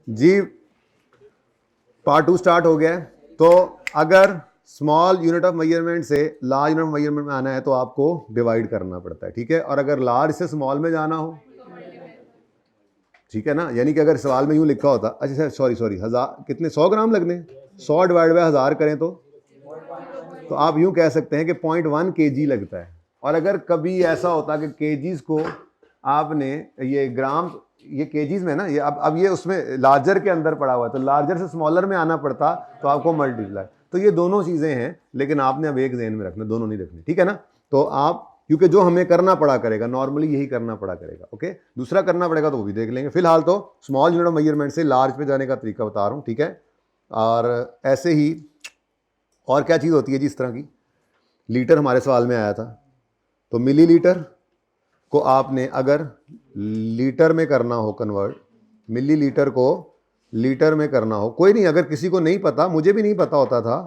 जी part 2 start हो गया है। तो अगर स्मॉल यूनिट ऑफ मेजरमेंट से लार्ज यूनिट ऑफ मेजरमेंट में आना है तो आपको डिवाइड करना पड़ता है, ठीक है। और अगर लार्ज से स्मॉल में जाना हो, ठीक है ना, यानी कि अगर सवाल में यूं लिखा होता, अच्छा सॉरी 1000 कितने 100 ग्राम लगने, 100 डिवाइड बाय 1000 करें तो आप यूं कह सकते हैं कि 0.1 kg लगता है। और अगर कभी ऐसा होता कि केजीज को आपने ये ग्राम, ये केजीज में ना, ये अब ये उसमें लार्जर के अंदर पड़ा हुआ है, तो लार्जर से स्मॉलर में आना पड़ता तो आपको मल्टीप्लाई। तो ये दोनों चीजें हैं, लेकिन आपने अब एक ज़हन में रखना, दोनों नहीं रखनी, ठीक है ना। तो आप, क्योंकि जो हमें करना पड़ा करेगा, नॉर्मली यही करना पड़ा करेगा, ओके। दूसरा करना पड़ेगा तो वो भी देख लेंगे। फिलहाल तो स्मॉल यूनिट ऑफ मेजरमेंट से लार्ज पे जाने का तरीका बता रहा हूँ, ठीक है। और ऐसे ही और क्या चीज़ होती है जी इस तरह की, लीटर हमारे सवाल में आया था, तो मिली लीटर को आपने अगर लीटर में करना हो कन्वर्ट, मिली लीटर को लीटर में करना हो, कोई नहीं, अगर किसी को नहीं पता, मुझे भी नहीं पता होता था,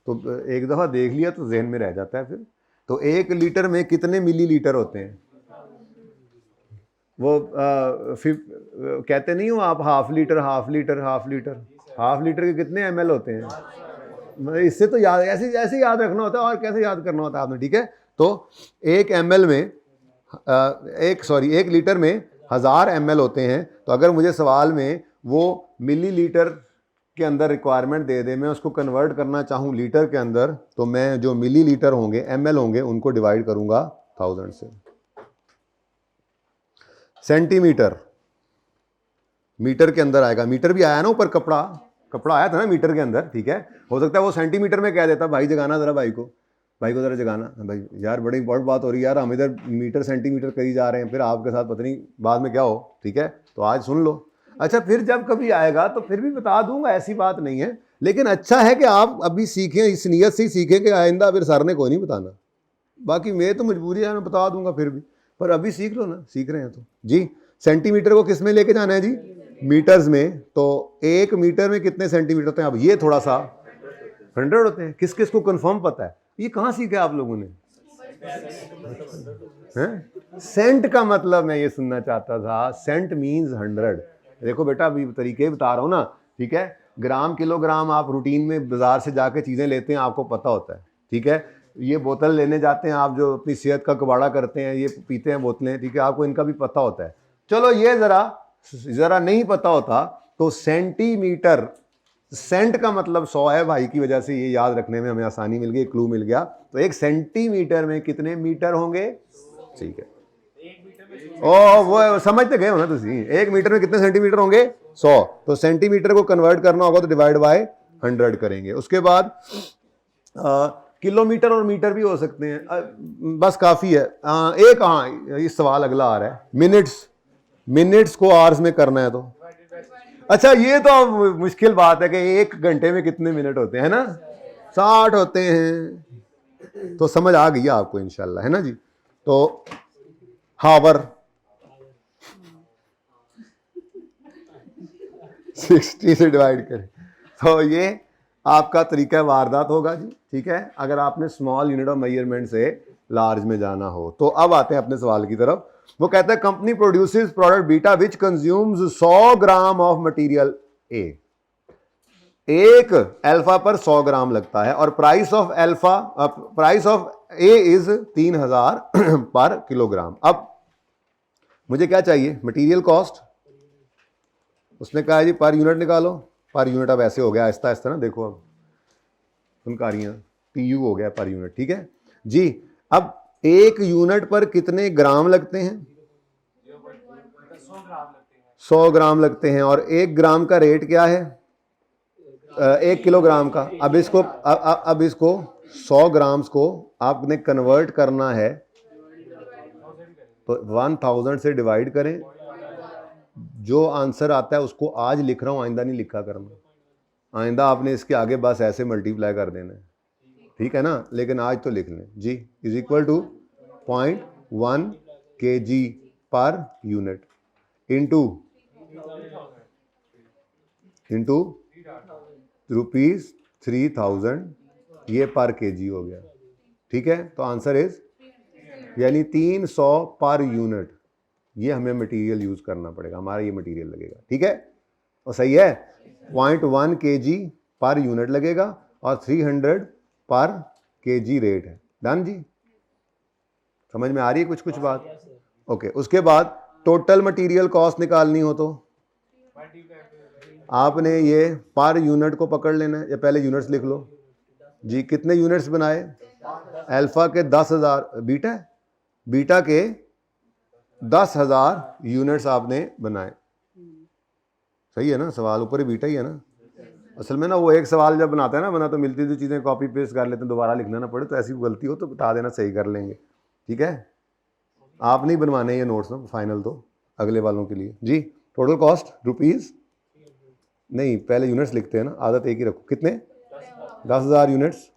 तो एक दफ़ा देख लिया तो जहन में रह जाता है फिर। तो 1 लीटर में कितने मिली लीटर होते हैं, वो कहते नहीं हो आप, half litre half litre half litre, half litre के कितने ml होते हैं, मतलब इससे तो याद, ऐसे ऐसे याद रखना होता है, और कैसे याद करना होता है आपने, ठीक है। तो 1 ml में एक लीटर में 1000 ml होते हैं। तो अगर मुझे सवाल में वो मिली लीटर के अंदर रिक्वायरमेंट दे दे, मैं उसको कन्वर्ट करना चाहूँ लीटर के अंदर, तो मैं जो मिली लीटर होंगे, ml होंगे, उनको डिवाइड करूंगा 1000 से। सेंटीमीटर मीटर के अंदर आएगा, मीटर भी आया ना ऊपर, कपड़ा आया था ना मीटर के अंदर, ठीक है। हो सकता है वो सेंटीमीटर में कह देता, भाई जगाना जरा, भाई को जरा जगाना, भाई यार बड़ी इंपॉर्टेंट बात हो रही है यार, हम इधर मीटर सेंटीमीटर करी जा रहे हैं, फिर आपके साथ पता नहीं बाद में क्या हो, ठीक है। तो आज सुन लो, अच्छा फिर जब कभी आएगा तो फिर भी बता दूंगा, ऐसी बात नहीं है। लेकिन अच्छा है कि आप अभी सीखें, इस नीयत से ही सीखें कि आइंदा फिर सर ने कोई नहीं बताना। बाकी मैं तो मजबूरी है, मैं बता दूंगा फिर भी, पर अभी सीख लो ना, सीख रहे हैं तो जी। सेंटीमीटर को किस में लेके जाना है जी, मीटर्स में। तो 1 मीटर में कितने सेंटीमीटर होते हैं, अब ये थोड़ा सा 100 होते हैं। किस किस को कंफर्म पता है, ये कहाँ सीखा आप लोगों ने, सेंट का मतलब मैं ये सुनना चाहता था, सेंट मींस 100। देखो बेटा अभी तरीके बता रहा हूँ ना, ठीक है। ग्राम किलोग्राम आप रूटीन में बाजार से जाके चीजें लेते हैं, आपको पता होता है, ठीक है। ये बोतल लेने जाते हैं आप, जो अपनी सेहत का कबाड़ा करते हैं, ये पीते हैं बोतलें, ठीक है, आपको इनका भी पता होता है। चलो ये जरा नहीं पता होता, तो सेंटीमीटर, सेंट का मतलब 100 है भाई, की वजह से ये याद रखने में हमें आसानी मिल गई, क्लू मिल गया। तो 1 सेंटीमीटर में कितने मीटर होंगे, ठीक है। ओ वो समझते गए हो ना तुसी, 1 मीटर में कितने सेंटीमीटर होंगे, 100। तो सेंटीमीटर को कन्वर्ट करना होगा तो डिवाइड बाय 100 करेंगे। उसके बाद किलोमीटर और मीटर भी हो सकते हैं, बस काफी है। एक, हाँ इस सवाल अगला आ रहा है, मिनट्स को आवर्स में करना है तो, अच्छा ये तो मुश्किल बात है कि 1 घंटे में कितने मिनट होते हैं ना, 60 होते हैं। तो समझ आ गई आपको इंशाल्लाह, है ना जी। तो हावर 60 से डिवाइड करें, तो ये आपका तरीका वारदात होगा जी, ठीक है, अगर आपने स्मॉल यूनिट ऑफ मेजरमेंट से लार्ज में जाना हो। तो अब आते हैं अपने सवाल की तरफ। वो कहता है company produces product beta which consumes 100 gram of material A. एक अल्फा पर 100 ग्राम लगता है और प्राइस ऑफ ए इज 3000 पर किलोग्राम। अब मुझे क्या चाहिए, मटेरियल कॉस्ट। उसने कहा जी पर यूनिट निकालो, पर यूनिट अब ऐसे हो गया आहिस्ता आहिस्ता ना, देखो अब फुनकारियां, पीयू हो गया पर यूनिट, ठीक है जी। अब 1 यूनिट पर कितने ग्राम लगते हैं, 100 ग्राम लगते हैं। और 1 ग्राम का रेट क्या है, 1 किलोग्राम का। अब इसको 100 ग्राम्स को आपने कन्वर्ट करना है, तो 1000 से डिवाइड करें। जो आंसर आता है उसको आज लिख रहा हूं, आइंदा नहीं लिखा करना, आइंदा आपने इसके आगे बस ऐसे मल्टीप्लाई कर देना है, ठीक है ना। लेकिन आज तो लिख लें जी, इज इक्वल टू 0.1 kg पर यूनिट इंटू रुपीज 3000, ये पर केजी हो गया, ठीक है। तो आंसर इज, यानी 300 पर यूनिट, ये हमें मटेरियल यूज करना पड़ेगा, हमारा ये मटेरियल लगेगा, ठीक है। और सही है, 0.1 kg पर यूनिट लगेगा और 300 पर kg रेट है। डन जी, समझ में आ रही है कुछ कुछ बात? ओके, उसके बाद टोटल मटेरियल कॉस्ट निकालनी हो तो आपने ये पर यूनिट को पकड़ लेना है, या पहले यूनिट्स लिख लो जी। कितने यूनिट्स बनाए? अल्फा के 10,000, बीटा के 10,000 यूनिट्स आपने बनाए। सही है ना, सवाल ऊपर ही बीटा ही है ना। असल में ना वो एक सवाल जब बनाता है ना बना, तो मिलती जुलती चीज़ें कॉपी पेस्ट कर लेते हैं, दोबारा लिखना ना पड़े, तो ऐसी गलती हो तो बता देना, सही कर लेंगे। ठीक है, आप नहीं बनवाने ये नोट्स ना फाइनल, तो अगले वालों के लिए जी। टोटल कॉस्ट रुपीज़ नहीं, पहले यूनिट्स लिखते हैं ना, आदत एक ही रखो। कितने? 10,000 यूनिट्स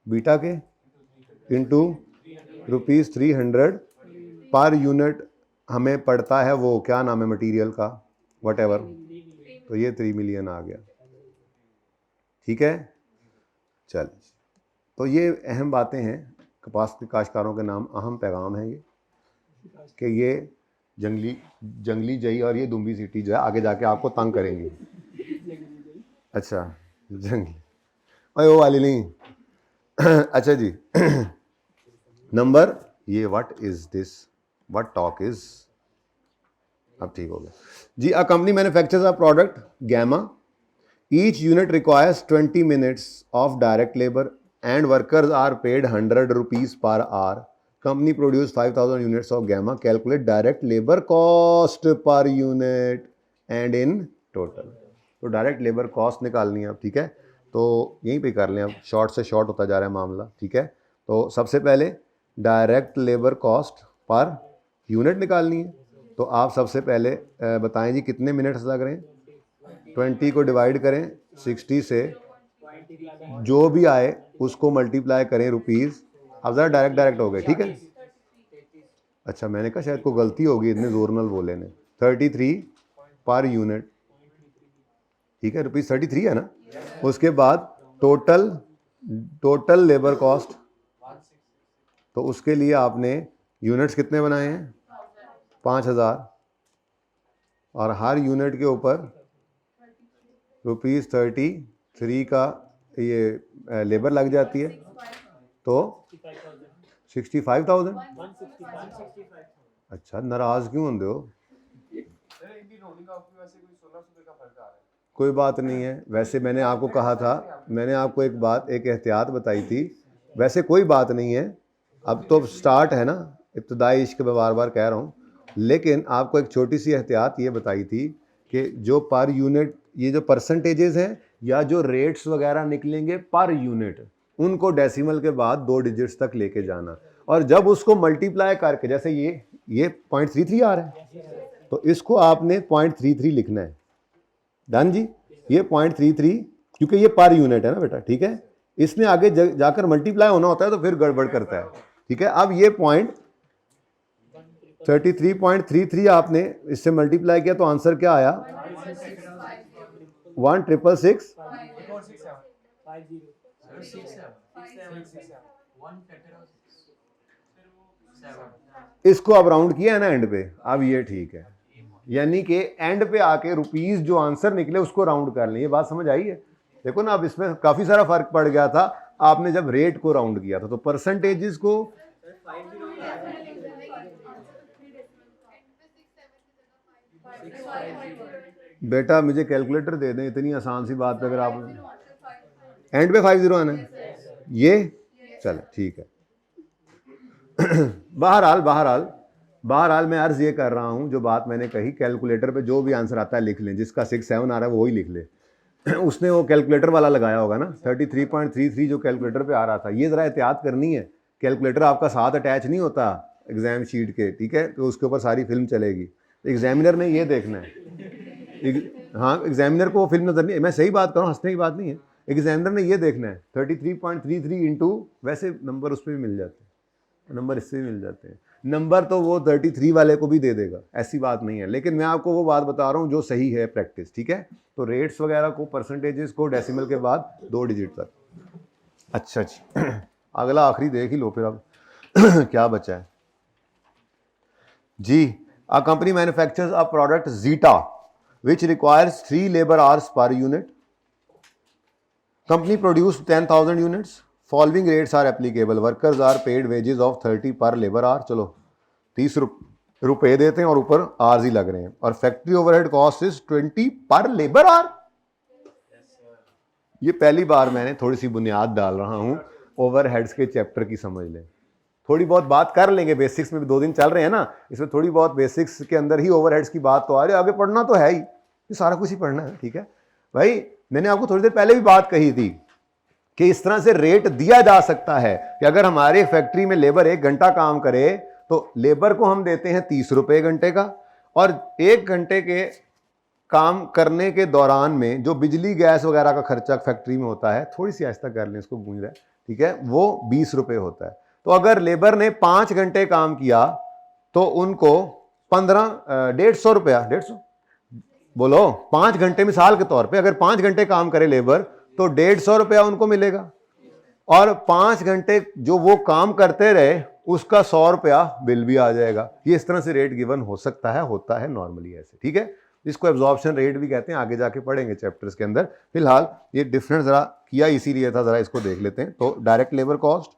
बीटा के इंटू ₹300 पर यूनिट हमें पड़ता है, वो क्या नाम है मटेरियल का, वट तो ये 3 मिलियन आ गया। ठीक है, चल, तो ये अहम बातें हैं, कपास के काश्तकारों के नाम अहम पैगाम है ये, कि ये जंगली जई और ये दुम्बी सिटी जो है आगे जाके आपको तंग करेंगी। अच्छा, जंगली, अरे वो वाली नहीं। अच्छा जी। नंबर ये what is this, what talk is, अब ठीक हो गया जी। A company manufactures a product gamma, each unit requires 20 minutes of direct labour and workers are paid 100 rupees per hour. Company produce 5,000 units of gamma, calculate direct labour cost per unit and in total. तो direct labour cost निकालनी है अब। ठीक है, तो यहीं पे कर लें, अब शॉर्ट से शॉर्ट होता जा रहा है मामला। ठीक है, तो सबसे पहले direct labour cost per unit निकालनी है। तो आप सबसे पहले बताएं जी कितने मिनट्स लग रहे हैं। 20 को डिवाइड करें 60 से, जो भी आए उसको मल्टीप्लाई करें रुपीज़। अब ज़रा डायरेक्ट हो गए। ठीक है, अच्छा मैंने कहा शायद कोई गलती होगी, इतने जोर नल बोले ने। 33 पर यूनिट, ठीक है, ₹33 है ना। उसके बाद टोटल लेबर कॉस्ट, तो उसके लिए आपने यूनिट्स कितने बनाए हैं? 5,000, और हर यूनिट के ऊपर ₹33 का ये लेबर लग जाती है, तो 65,000। अच्छा, नाराज क्यों होते हो? कोई बात नहीं है, वैसे मैंने आपको कहा था, मैंने आपको एक एहतियात बताई थी, वैसे कोई बात नहीं है। अब तो स्टार्ट है ना, इब्तदाई इश्क में बार बार कह रहा हूँ, लेकिन आपको एक छोटी सी एहतियात ये बताई थी कि जो पर यूनिट ये जो परसेंटेजेस हैं या जो रेट्स वगैरह निकलेंगे पर यूनिट, उनको डेसिमल के बाद 2 डिजिट्स तक लेके जाना, और जब उसको मल्टीप्लाई करके, जैसे ये 0.33 आ रहा है, तो इसको आपने 0.33 लिखना है। डन जी, ये 0.33, क्योंकि ये पर यूनिट है ना बेटा। ठीक है, इसने आगे जाकर मल्टीप्लाई होना होता है तो फिर गड़बड़ करता है। ठीक है, अब ये 33.33 आपने इससे मल्टीप्लाई किया तो आंसर क्या आया? 1,666। इसको अब राउंड किया है ना एंड पे, अब ये ठीक है, यानी कि एंड पे आके रुपीस जो आंसर निकले उसको राउंड कर लें। ये बात समझ आई है? देखो ना, अब इसमें काफी सारा फर्क पड़ गया था आपने जब रेट को राउंड किया था, तो परसेंटेजेस को बेटा मुझे कैलकुलेटर दे दें, इतनी आसान सी बात पे अगर आप एंड पे 50 आना है, ये चल ठीक है। बहरहाल मैं अर्ज ये कर रहा हूं, जो बात मैंने कही, कैलकुलेटर पे जो भी आंसर आता है लिख लें, जिसका 6-7 आ रहा है वो ही लिख ले। उसने वो कैलकुलेटर वाला लगाया होगा ना, 33.33 जो कैलकुलेटर पे आ रहा था। ये ज़रा एहतियात करनी है, कैलकुलेटर आपका साथ अटैच नहीं होता एग्जाम शीट के। ठीक है, तो उसके ऊपर सारी फिल्म चलेगी, तो एग्जामिनर ने ये देखना है। हाँ, एग्जामिनर को वो फिल्म नजर नहीं, मैं सही बात कर रहा हूँ, हंसने की बात नहीं है। एग्जामिनर ने ये देखना है 33.33 इंटू, वैसे नंबर उस पर भी मिल जाते हैं, नंबर इससे भी मिल जाते हैं, नंबर तो वो 33 वाले को भी दे देगा, ऐसी बात नहीं है। लेकिन मैं आपको वो बात बता रहा हूँ जो सही है प्रैक्टिस। ठीक है, तो रेट्स वगैरह को, परसेंटेजेस को डेसिमल के बाद 2 डिजिट तक। अच्छा जी, अगला आखिरी देख ही लो फिर अब क्या बचा है जी। A company manufactures a product zeta which requires 3 labor hours per unit. Company produced 10,000 units. Following rates are applicable. Workers are paid wages of 30 per labor hour. चलो 30 रुपए देते हैं और ऊपर आवर्स ही लग रहे हैं, और फैक्ट्री ओवरहेड कॉस्ट इज 20 पर लेबर आवर। ये पहली बार मैंने थोड़ी सी बुनियाद डाल रहा हूं, ओवरहेड्स के चैप्टर की समझ लें। थोड़ी बहुत बात कर लेंगे, बेसिक्स में भी 2 दिन चल रहे हैं ना, इसमें थोड़ी बहुत बेसिक्स के अंदर ही ओवरहेड्स की बात तो आ रही है, आगे पढ़ना तो है ही, ये सारा कुछ ही पढ़ना है। ठीक है भाई, मैंने आपको थोड़ी देर पहले भी बात कही थी कि इस तरह से रेट दिया जा सकता है कि अगर हमारे फैक्ट्री में लेबर 1 घंटा काम करे तो लेबर को हम देते हैं 30 रुपए घंटे का, और 1 घंटे के काम करने के दौरान में जो बिजली गैस वगैरह का खर्चा फैक्ट्री में होता है, थोड़ी सी आहिस्ता कर लें, इसको गूंज रहा है, ठीक है, वो 20 रुपए होता है। तो अगर लेबर ने 5 घंटे काम किया तो उनको 1,500 रुपया, 150 बोलो, 5 घंटे मिसाल के तौर पे अगर 5 घंटे काम करे लेबर तो 150 रुपया उनको मिलेगा, और 5 घंटे जो वो काम करते रहे उसका 100 रुपया बिल भी आ जाएगा। ये इस तरह से रेट गिवन हो सकता है, होता है नॉर्मली ऐसे। ठीक है, इसको एब्जॉर्प्शन रेट भी कहते हैं, आगे जाके पढ़ेंगे चैप्टर्स के अंदर। फिलहाल ये डिफरेंस जरा किया इसीलिए था, जरा इसको देख लेते हैं। तो डायरेक्ट लेबर कॉस्ट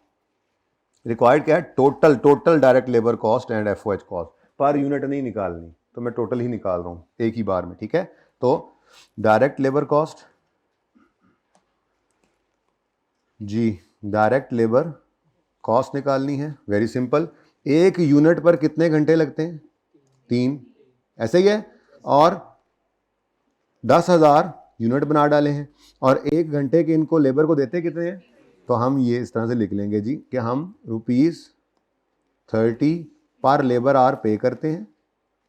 रिक्वायर्ड क्या है, total direct labour cost and FOH cost, per unit नहीं निकालनी, तो मैं टोटल ही निकाल रहा हूँ एक ही बार में। ठीक है, तो डायरेक्ट लेबर कॉस्ट जी, डायरेक्ट लेबर कॉस्ट निकालनी है, वेरी सिंपल। 1 यूनिट पर कितने घंटे लगते हैं, 3, ऐसे ही है, और 10,000 यूनिट बना डाले हैं, और 1 घंटे के इनको लेबर को देते कितने हैं, तो हम ये इस तरह से लिख लेंगे जी कि हम ₹30 पर लेबर आवर पे करते हैं,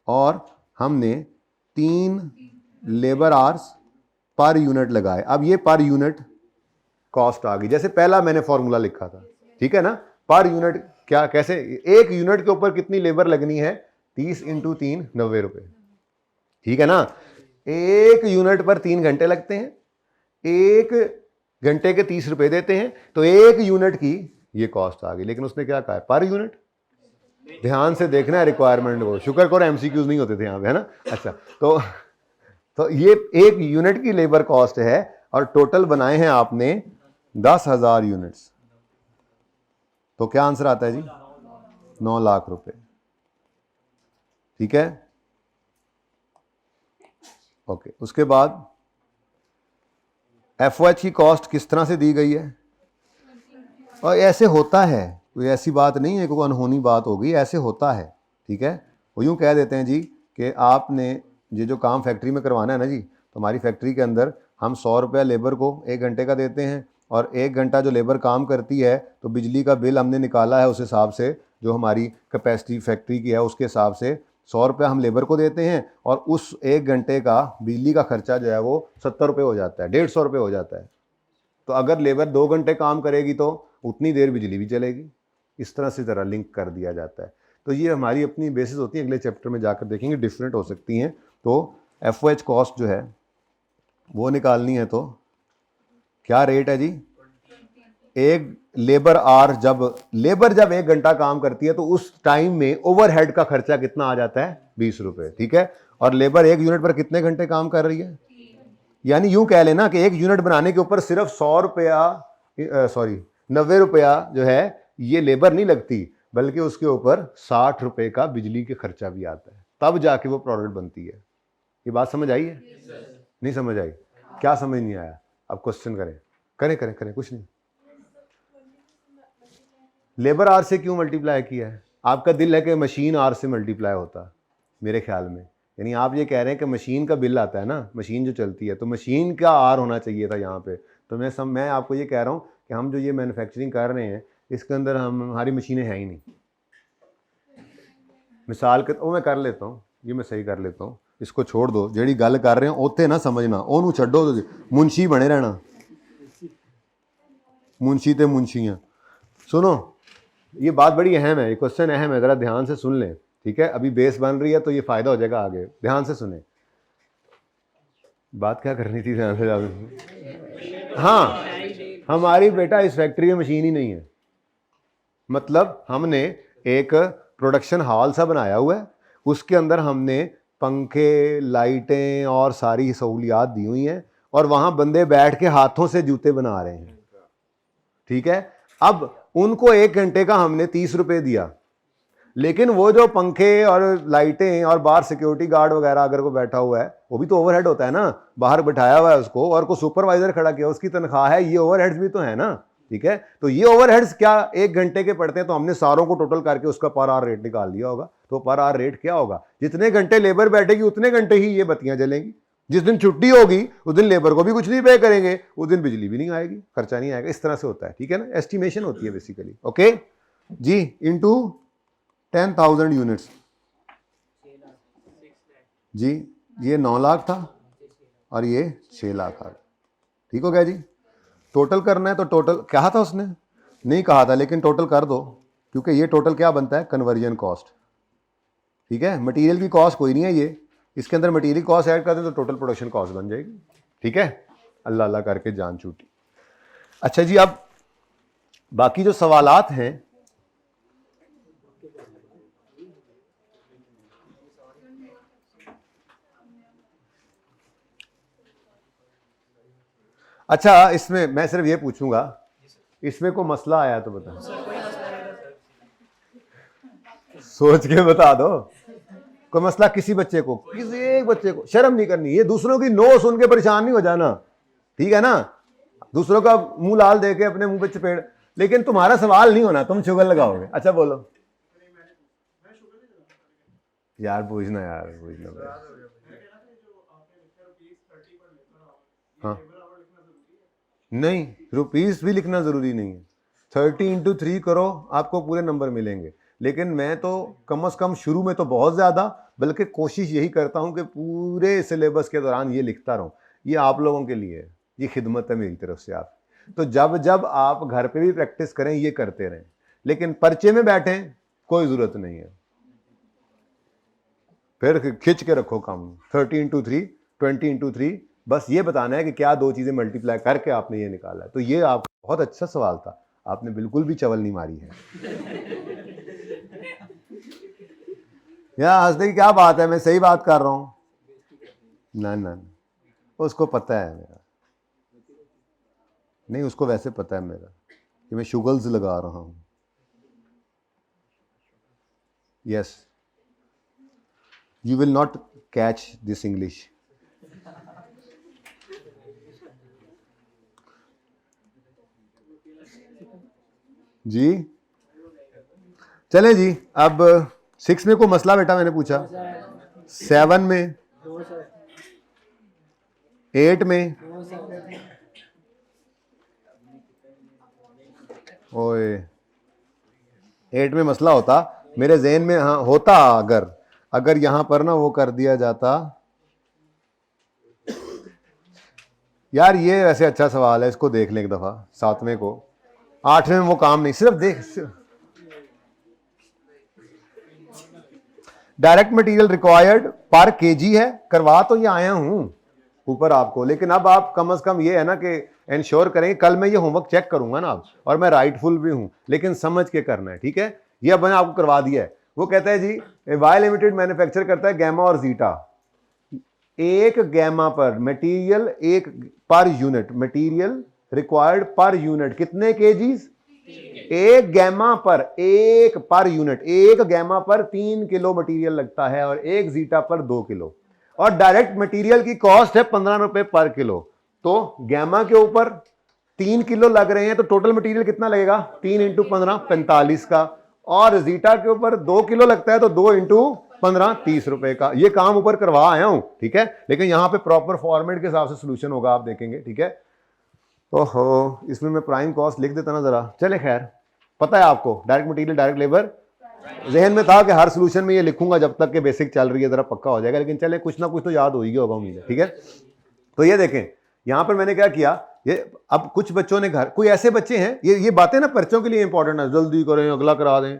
और हमने 3 लेबर आवर्स पर यूनिट लगाए। अब ये पर यूनिट कॉस्ट आ गई, जैसे पहला मैंने फॉर्मूला लिखा था, ठीक है ना, पर यूनिट क्या, कैसे, 1 यूनिट के ऊपर कितनी लेबर लगनी है, 30 × 3 90 रुपए, ठीक है ना। 1 यूनिट पर 3 घंटे लगते हैं, 1 घंटे के 30 रुपए देते हैं, तो 1 यूनिट की ये कॉस्ट आ गई। लेकिन उसने क्या कहा है, पर यूनिट। ध्यान से देखना है रिक्वायरमेंट को, शुक्र करो एमसीक्यूज नहीं होते थे यहाँ पे, है ना। अच्छा, तो ये 1 यूनिट की लेबर कॉस्ट है, और टोटल बनाए हैं आपने 10,000 यूनिट्स, तो क्या आंसर आता है जी, 9 लाख रुपए। ठीक है, ओके। उसके बाद एफओएच की कॉस्ट किस तरह से दी गई है, और ऐसे होता है, कोई ऐसी बात नहीं है, कोई अनहोनी बात हो गई, ऐसे होता है। ठीक है, वो यूँ कह देते हैं जी कि आपने ये जो काम फैक्ट्री में करवाना है ना जी, तो हमारी फैक्ट्री के अंदर हम 100 रुपया लेबर को 1 घंटे का देते हैं, और 1 घंटा जो लेबर काम करती है तो बिजली का बिल हमने निकाला है उस हिसाब से, जो हमारी कैपेसिटी फैक्ट्री की है उसके हिसाब से 100 रुपया हम लेबर को देते हैं, और उस 1 घंटे का बिजली का खर्चा जो है वो 70 रुपये हो जाता है, 150 रुपये हो जाता है। तो अगर लेबर 2 घंटे काम करेगी तो उतनी देर बिजली भी चलेगी। इस तरह से ज़रा लिंक कर दिया जाता है। तो ये हमारी अपनी बेसिस होती है, अगले चैप्टर में जाकर देखेंगे, डिफरेंट हो सकती हैं। तो एफओएच कॉस्ट जो है वो निकालनी है, तो क्या रेट है जी, 1 लेबर आवर, जब लेबर 1 घंटा काम करती है तो उस टाइम में ओवरहेड का खर्चा कितना आ जाता है, 20 रुपये। ठीक है, और लेबर 1 यूनिट पर कितने घंटे काम कर रही है, यानी यूं कह लेना कि 1 यूनिट बनाने के ऊपर सिर्फ 100 रुपया 90 रुपया जो है ये लेबर नहीं लगती, बल्कि उसके ऊपर 60 रुपए का बिजली के खर्चा भी आता है, तब जाके वो प्रोडक्ट बनती है। ये बात समझ आई है, नहीं समझ आई, क्या समझ नहीं आया, अब क्वेश्चन करें, कुछ नहीं। लेबर आर से क्यों मल्टीप्लाई किया है, आपका दिल है कि मशीन आर से मल्टीप्लाई होता, मेरे ख्याल में, यानी आप ये कह रहे हैं कि मशीन का बिल आता है ना, मशीन जो चलती है, तो मशीन का आर होना चाहिए था यहाँ पे। तो मैं आपको ये कह रहा हूँ कि हम जो ये मैन्युफैक्चरिंग कर रहे हैं इसके अंदर हमारी मशीनें हैं ही नहीं। मिसाल के मैं कर लेता हूँ, ये मैं सही कर लेता हूँ, इसको छोड़ दो, जेड़ी गल कर रहे हो उत्थे ना समझना, ओनू छड्डो, मुंशी बने रहना, मुंशी ते मुंशियाँ। सुनो, ये बात बड़ी अहम है, ये क्वेश्चन अहम है, ज़रा ध्यान से सुन लें। ठीक है, अभी बेस बन रही है तो ये फ़ायदा हो जाएगा आगे, ध्यान से सुने। बात क्या करनी थी, ध्यान से। हाँ, हमारी बेटा इस फैक्ट्री में मशीन ही नहीं है, मतलब हमने एक प्रोडक्शन हॉल सा बनाया हुआ है, उसके अंदर हमने पंखे, लाइटें और सारी सहूलियात दी हुई हैं, और वहां बंदे बैठ के हाथों से जूते बना रहे हैं, ठीक है। अब उनको 1 घंटे का हमने 30 रुपए दिया, लेकिन वो जो पंखे और लाइटें और बाहर सिक्योरिटी गार्ड वगैरह अगर को बैठा हुआ है, वो भी तो ओवरहेड होता है ना, बाहर बैठाया हुआ है उसको और को सुपरवाइजर खड़ा किया, उसकी तनख्वाह है, ये ओवरहेड्स भी तो है ना, ठीक है। तो ये ओवरहेड्स क्या 1 घंटे के पड़ते हैं, तो हमने सारों को टोटल करके उसका पर आवर रेट निकाल लिया होगा। तो पर आवर रेट क्या होगा, जितने घंटे लेबर बैठेगी उतने घंटे ही ये बत्तियां जलेंगी। जिस दिन छुट्टी होगी उस दिन लेबर को भी कुछ नहीं पे करेंगे, उस दिन बिजली भी नहीं आएगी, खर्चा नहीं आएगा। इस तरह से होता है, ठीक है ना, एस्टिमेशन होती है बेसिकली। ओके जी, इनटू 10,000 यूनिट्स जी, ये 9 लाख था और ये 6 लाख आ गया, ठीक हो गया जी। टोटल करना है तो टोटल कहा था उसने, नहीं कहा था, लेकिन टोटल कर दो, क्योंकि ये टोटल क्या बनता है, कन्वर्जन कॉस्ट, ठीक है। मटेरियल की कॉस्ट कोई नहीं है, ये इसके अंदर मटेरियल कॉस्ट ऐड कर दें तो टोटल प्रोडक्शन कॉस्ट बन जाएगी, ठीक है। अल्लाह अल्लाह करके जान छूटी। अच्छा जी, अब बाकी जो सवालात हैं, अच्छा इसमें मैं सिर्फ ये पूछूंगा, इसमें कोई मसला आया तो बता, सोच के बता दो। कोई मसला किसी बच्चे को, किसी एक बच्चे को, शर्म नहीं करनी, ये दूसरों की नो सुन के परेशान नहीं हो जाना, ठीक है ना। दूसरों का मुंह लाल दे के अपने मुंह पे चपेड़, लेकिन तुम्हारा सवाल नहीं होना, तुम शुगर लगाओगे। अच्छा बोलो यार, पूछना यार, पूछना। हाँ नहीं, रुपीस भी लिखना जरूरी नहीं है, 30 इंटू 3 करो, आपको पूरे नंबर मिलेंगे। लेकिन मैं तो कम से कम शुरू में तो बहुत ज़्यादा, बल्कि कोशिश यही करता हूं कि पूरे सिलेबस के दौरान ये लिखता रहूं। ये आप लोगों के लिए है, ये खिदमत है मेरी तरफ से आप। तो जब जब आप घर पे भी प्रैक्टिस करें, ये करते रहें, लेकिन पर्चे में बैठें कोई ज़रूरत नहीं है, फिर खिंच के रखो काम। 30 इंटू 3, 20 इंटू 3, बस ये बताना है कि क्या दो चीज़ें मल्टीप्लाई करके आपने ये निकाला है। तो ये आप बहुत अच्छा सवाल था, आपने बिल्कुल भी चवल नहीं मारी है। यार हंसने की क्या बात है, मैं सही बात कर रहा हूँ ना ना, उसको पता है मेरा, नहीं उसको वैसे पता है मेरा कि मैं शुगल्स लगा रहा हूँ। Yes, you will not catch this English. जी चले जी, अब 6 में को मसला बेटा मैंने पूछा, 7 में, 8 में, ओए 8 में मसला होता मेरे जहन में, हाँ होता, अगर यहां पर ना वो कर दिया जाता। यार ये वैसे अच्छा सवाल है, इसको देख लें एक दफा। 7वें को, 8वें में वो काम नहीं, सिर्फ देख, डायरेक्ट मटेरियल रिक्वायर्ड पर केजी है, करवा तो ये आया हूं ऊपर आपको, लेकिन अब आप कम से कम ये है ना कि इंश्योर करेंगे, कल मैं ये होमवर्क चेक करूंगा ना अब, और मैं राइटफुल भी हूं, लेकिन समझ के करना है, ठीक है। ये अब मैंने आपको करवा दिया है। वो कहता है जी वाई लिमिटेड मैन्युफैक्चर करता है गैमा और जीटा, एक गैमा पर मटेरियल, एक per unit material required per unit कितने केजीज, एक गैमा पर, एक पर यूनिट, एक गैमा पर 3 किलो मटेरियल लगता है और एक जीटा पर 2 किलो, और डायरेक्ट मटेरियल की कॉस्ट है 15 रुपए पर किलो। तो गैमा के ऊपर 3 किलो लग रहे हैं, तो टोटल मटेरियल कितना लगेगा, 3 इंटू 15 45 का, और जीटा के ऊपर 2 किलो लगता है, तो 2 इंटू 15 30 रुपए का। ये काम ऊपर करवा आया हूं, ठीक है, लेकिन यहां पे प्रॉपर फॉर्मेट के हिसाब से सोल्यूशन होगा, आप देखेंगे, ठीक है। ओहो, इसमें मैं प्राइम कॉस्ट लिख देता ना जरा, चले खैर, पता है आपको डायरेक्ट मटेरियल डायरेक्ट लेबर, जहन में था कि हर सोल्यूशन में ये लिखूंगा जब तक कि बेसिक चल रही है, जरा पक्का हो जाएगा, लेकिन चले कुछ ना कुछ तो याद हो ही होगा उम्मीद है, ठीक है। तो ये देखें यहां पर मैंने क्या किया, ये अब कुछ बच्चों ने घर, कोई ऐसे बच्चे हैं, ये बातें ना पर्चों के लिए इंपॉर्टेंट है, जल्दी करें अगला करा दें।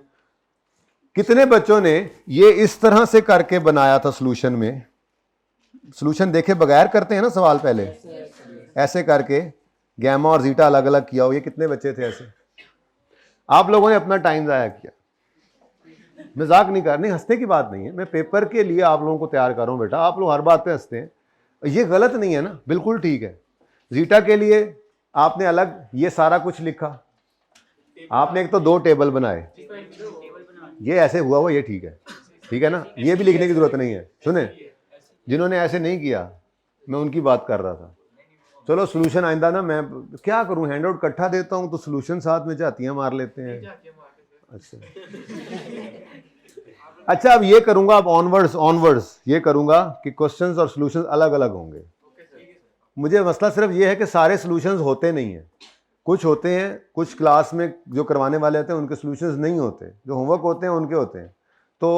कितने बच्चों ने ये इस तरह से करके बनाया था सोल्यूशन में, सोल्यूशन देखे बगैर करते हैं ना सवाल, पहले ऐसे करके गैमा और जीटा अलग अलग किया हो, ये कितने बच्चे थे ऐसे? आप लोगों ने अपना टाइम ज़ाया किया। मजाक नहीं कर, नहीं हंसने की बात नहीं है, मैं पेपर के लिए आप लोगों को तैयार कर रहा हूँ बेटा। आप लोग हर बात पे हंसते हैं, ये गलत नहीं है ना, बिल्कुल ठीक है। जीटा के लिए आपने अलग ये सारा कुछ लिखा, आपने एक तो 2 टेबल बनाए, ये ऐसे हुआ हुआ, ये ठीक है ना, ये भी लिखने की जरूरत नहीं है। सुने, जिन्होंने ऐसे नहीं किया मैं उनकी बात कर रहा था। चलो सोल्यूशन आइंदा ना, मैं क्या करूं, हैंड आउट इकट्ठा देता हूं तो सोल्यूशन साथ में झातियां मार लेते हैं। अच्छा अब ये करूंगा, अब ऑनवर्ड्स ये करूंगा कि क्वेश्चंस और सॉल्यूशंस अलग अलग होंगे। मुझे मसला सिर्फ ये है कि सारे सॉल्यूशंस होते नहीं हैं, कुछ होते हैं, कुछ क्लास में जो करवाने वाले होते हैं उनके सॉल्यूशंस नहीं होते, जो होमवर्क होते हैं उनके होते हैं। तो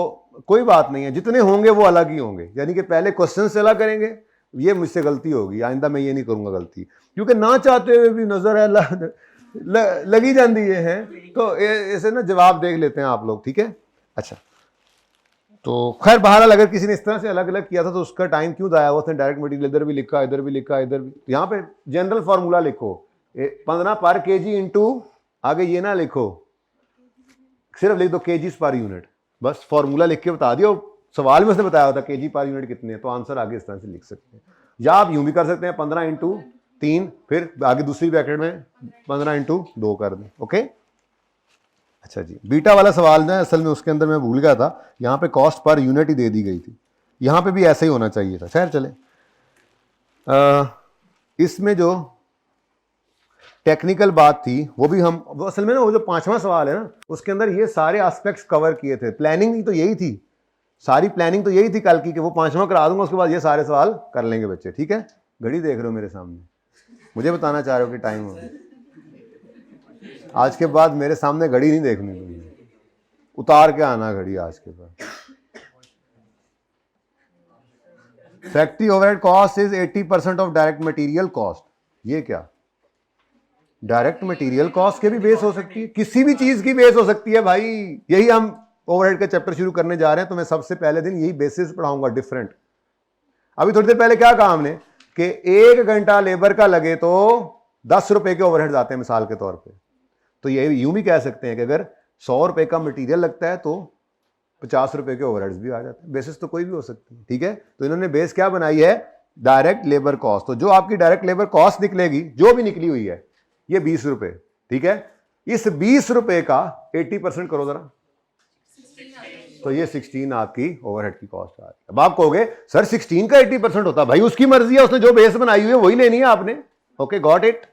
कोई बात नहीं है, जितने होंगे वो अलग ही होंगे, यानी कि पहले क्वेश्चन से अलग करेंगे। ये मुझसे गलती होगी, आइंदा मैं ये नहीं करूंगा गलती, क्योंकि ना चाहते हुए भी नजर है लगी जाती है, तो ऐसे ना जवाब देख लेते हैं आप लोग, ठीक है। अच्छा तो खैर बहरहाल अगर किसी ने इस तरह से अलग अलग किया था तो उसका टाइम क्यों जाया हुआ, उसने डायरेक्ट मटेरियल इधर भी लिखा, इधर भी लिखा, इधर भी। यहाँ पे जनरल फार्मूला लिखो, 15 पर केजी इंटू, आगे ये ना लिखो, सिर्फ लिख दो केजीज पर यूनिट, बस फार्मूला लिख के बता दियो। सवाल में उसने बताया होता केजी पर यूनिट कितने हैं, तो आंसर आगे इस तरह से लिख सकते हैं। या आप यूं भी कर सकते हैं 15 इंटू 3, फिर आगे दूसरी ब्रैकेट में 15 इंटू 2 कर दें। ओके अच्छा जी, बीटा वाला सवाल ना असल में उसके अंदर मैं भूल गया था, यहाँ पे कॉस्ट पर यूनिट ही दे दी गई थी, यहाँ पे भी ऐसे ही होना चाहिए था। खैर चले, इसमें जो टेक्निकल बात थी वो भी हम, वो असल में ना वो जो 5वां सवाल है ना उसके अंदर ये सारे एस्पेक्ट्स कवर किए थे। प्लानिंग तो यही थी, सारी प्लानिंग तो यही थी कल की कि वो 5वां करा दूंगा, उसके बाद ये सारे सवाल कर लेंगे बच्चे, ठीक है। घड़ी देख रहे हो मेरे सामने, मुझे बताना चाह रहे हो कि टाइम हो, आज के बाद मेरे सामने घड़ी नहीं देखनी, उतार के आना घड़ी आज के बाद। Factory overhead cost is 80% of direct material cost. ये क्या, डायरेक्ट मटेरियल कॉस्ट के भी बेस हो सकती है, किसी भी चीज की बेस हो सकती है भाई। यही हम ओवरहेड का चैप्टर शुरू करने जा रहे हैं, तो मैं सबसे पहले दिन यही बेसिस पढ़ाऊंगा डिफरेंट। अभी थोड़ी देर पहले क्या कहा हमने कि 1 घंटा लेबर का लगे तो 10 रुपए के ओवरहेड्स आते हैं मिसाल के तौर पे। तो ये यूं भी कह सकते हैं कि अगर 100 रुपए का मटेरियल लगता है तो 50 रुपए के ओवरहेड्स भी आ जाते हैं। बेसिस तो कोई भी हो सकती है, ठीक है। तो इन्होंने बेस क्या बनाई है, डायरेक्ट लेबर कॉस्ट। तो जो आपकी डायरेक्ट लेबर कॉस्ट निकलेगी, जो भी निकली हुई है, ये 20 रुपए, ठीक है। इस 20 रुपए का 80% करो जरा, तो ये 16 आपकी ओवरहेड की कॉस्ट आ रही है। अब आप कहोगे सर 16 का 80% होता है, भाई उसकी मर्जी है, उसने जो बेस बनाई हुई है वही लेनी है आपने। Okay got it.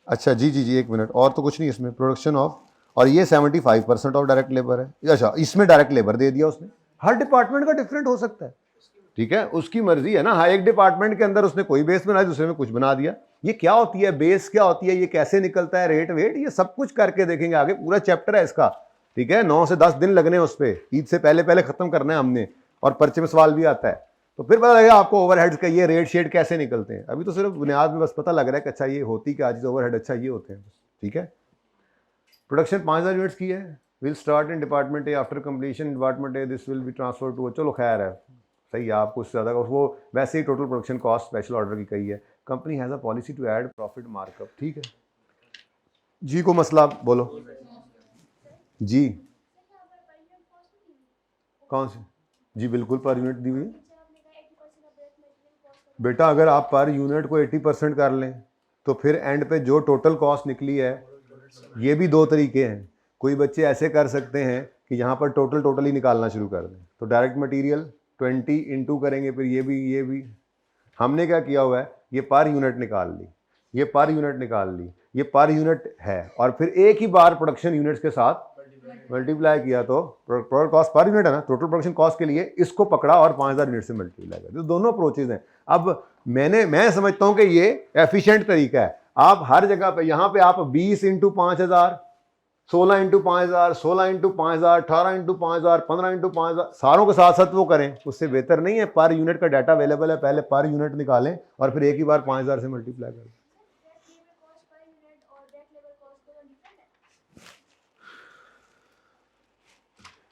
अच्छा जी, एक मिनट, और तो कुछ नहीं इसमें, प्रोडक्शन ऑफ, और ये 75% ऑफ डायरेक्ट लेबर है। अच्छा इसमें डायरेक्ट लेबर दे दिया उसने, हर डिपार्टमेंट का डिफरेंट हो सकता है, ठीक है, उसकी मर्जी है ना। हाँ एक डिपार्टमेंट के अंदर उसने कोई बेस बनाया, दूसरे में कुछ बना दिया। ये क्या होती है बेस, क्या होती है, ये कैसे निकलता है, रेट वेट, ये सब कुछ करके देखेंगे आगे, पूरा चैप्टर है इसका, ठीक है। 9 से 10 दिन लगने उस पर, ईद से पहले पहले खत्म करना है हमने, और पर्चे में सवाल भी आता है, तो फिर पता लगेगा आपको ओवरहेड्स का ये रेट शेड कैसे निकलते हैं। अभी तो सिर्फ बुनियाद में बस पता लग रहा है कि अच्छा ये होती क्या चीज़ ओवरहेड, अच्छा ये होते हैं, ठीक है। प्रोडक्शन 5000 यूनिट्स की है, will start in department A, after completion department A this will be transfer to, चलो खैर है, सही है, आपको उससे ज़्यादा वो वैसे ही total production cost special order की कही है। Company has a policy to add profit markup, ठीक है जी। को मसला बोलो जी, कौन सी जी, बिल्कुल पर यूनिट दी हुई बेटा। अगर आप पर यूनिट को 80% कर लें तो फिर एंड पे जो टोटल कॉस्ट निकली है, ये भी 2 तरीके हैं। कोई बच्चे ऐसे कर सकते हैं कि यहाँ पर टोटल ही निकालना शुरू कर दें, तो डायरेक्ट मटेरियल 20 इंटू करेंगे, फिर ये भी। हमने क्या किया हुआ है, ये पर यूनिट निकाल ली, ये पर यूनिट निकाल ली, ये पर यूनिट है, और फिर एक ही बार प्रोडक्शन यूनिट्स के साथ मल्टीप्लाई किया, तो प्रोडक्ट कॉस्ट पर यूनिट है ना, टोटल प्रोडक्शन कॉस्ट के लिए इसको पकड़ा और 5000 यूनिट से मल्टीप्लाई किया। तो दोनों अप्रोचेज हैं। अब मैं समझता हूं कि ये एफिशिएंट तरीका है। आप हर जगह पे, यहाँ पे आप 20 into 5000, 16 into 5000, 16 into 5000, 18 into 5000, 15 into 5000, सारों के साथ साथ वो करें, उससे बेहतर नहीं है। पर यूनिट का डाटा अवेलेबल है, पहले पर यूनिट निकालें और फिर एक ही बार 5000 से मल्टीप्लाई करें।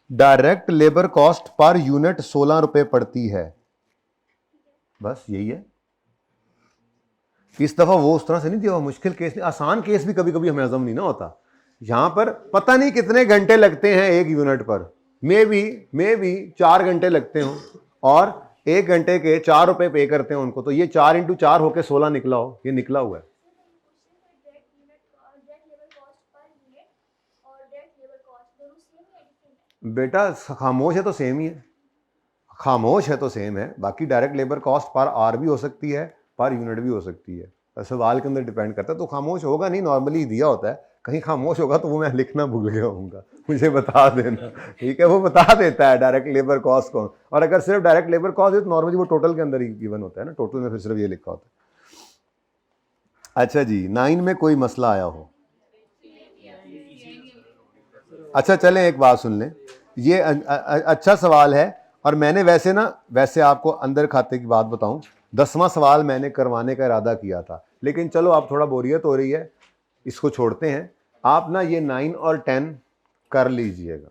Direct labour cost per unit 16 रुपए पड़ती है, बस यही है। इस दफा वो उस तरह से नहीं दिया, मुश्किल केस नहीं, आसान केस भी कभी कभी हमें हजम नहीं ना होता। यहाँ पर पता नहीं कितने घंटे लगते हैं एक यूनिट पर, मे बी 4 घंटे लगते हो, और 1 घंटे के 4 रुपए पे करते हैं उनको, तो ये 4 इंटू 4 होके 16 निकला हो, ये निकला हुआ है। बेटा खामोश है तो सेम ही है, खामोश है तो सेम है, बाकी डायरेक्ट लेबर कॉस्ट पर आर भी हो सकती है, पर यूनिट भी हो सकती है, सवाल के अंदर डिपेंड करता है। तो खामोश होगा नहीं, नॉर्मली दिया होता है, कहीं खामोश होगा तो वो मैं लिखना भूल गया होऊंगा, मुझे बता देना, ठीक है। वो बता देता है डायरेक्ट लेबर कॉस्ट कौन, और अगर सिर्फ डायरेक्ट लेबर कॉस्ट है तो नॉर्मली वो टोटल के अंदर ही गिवन होता है ना, टोटल में फिर सिर्फ ये लिखा होता है। अच्छा जी, 9 में कोई मसला आया हो? अच्छा चलें एक बात सुन लें, ये अच्छा सवाल है, और मैंने वैसे आपको अंदर खाते की बात बताऊं, 10वां सवाल मैंने करवाने का इरादा किया था, लेकिन चलो आप थोड़ा बोरियत हो रही है, इसको छोड़ते हैं। आप ना ये 9 और 10 कर लीजिएगा,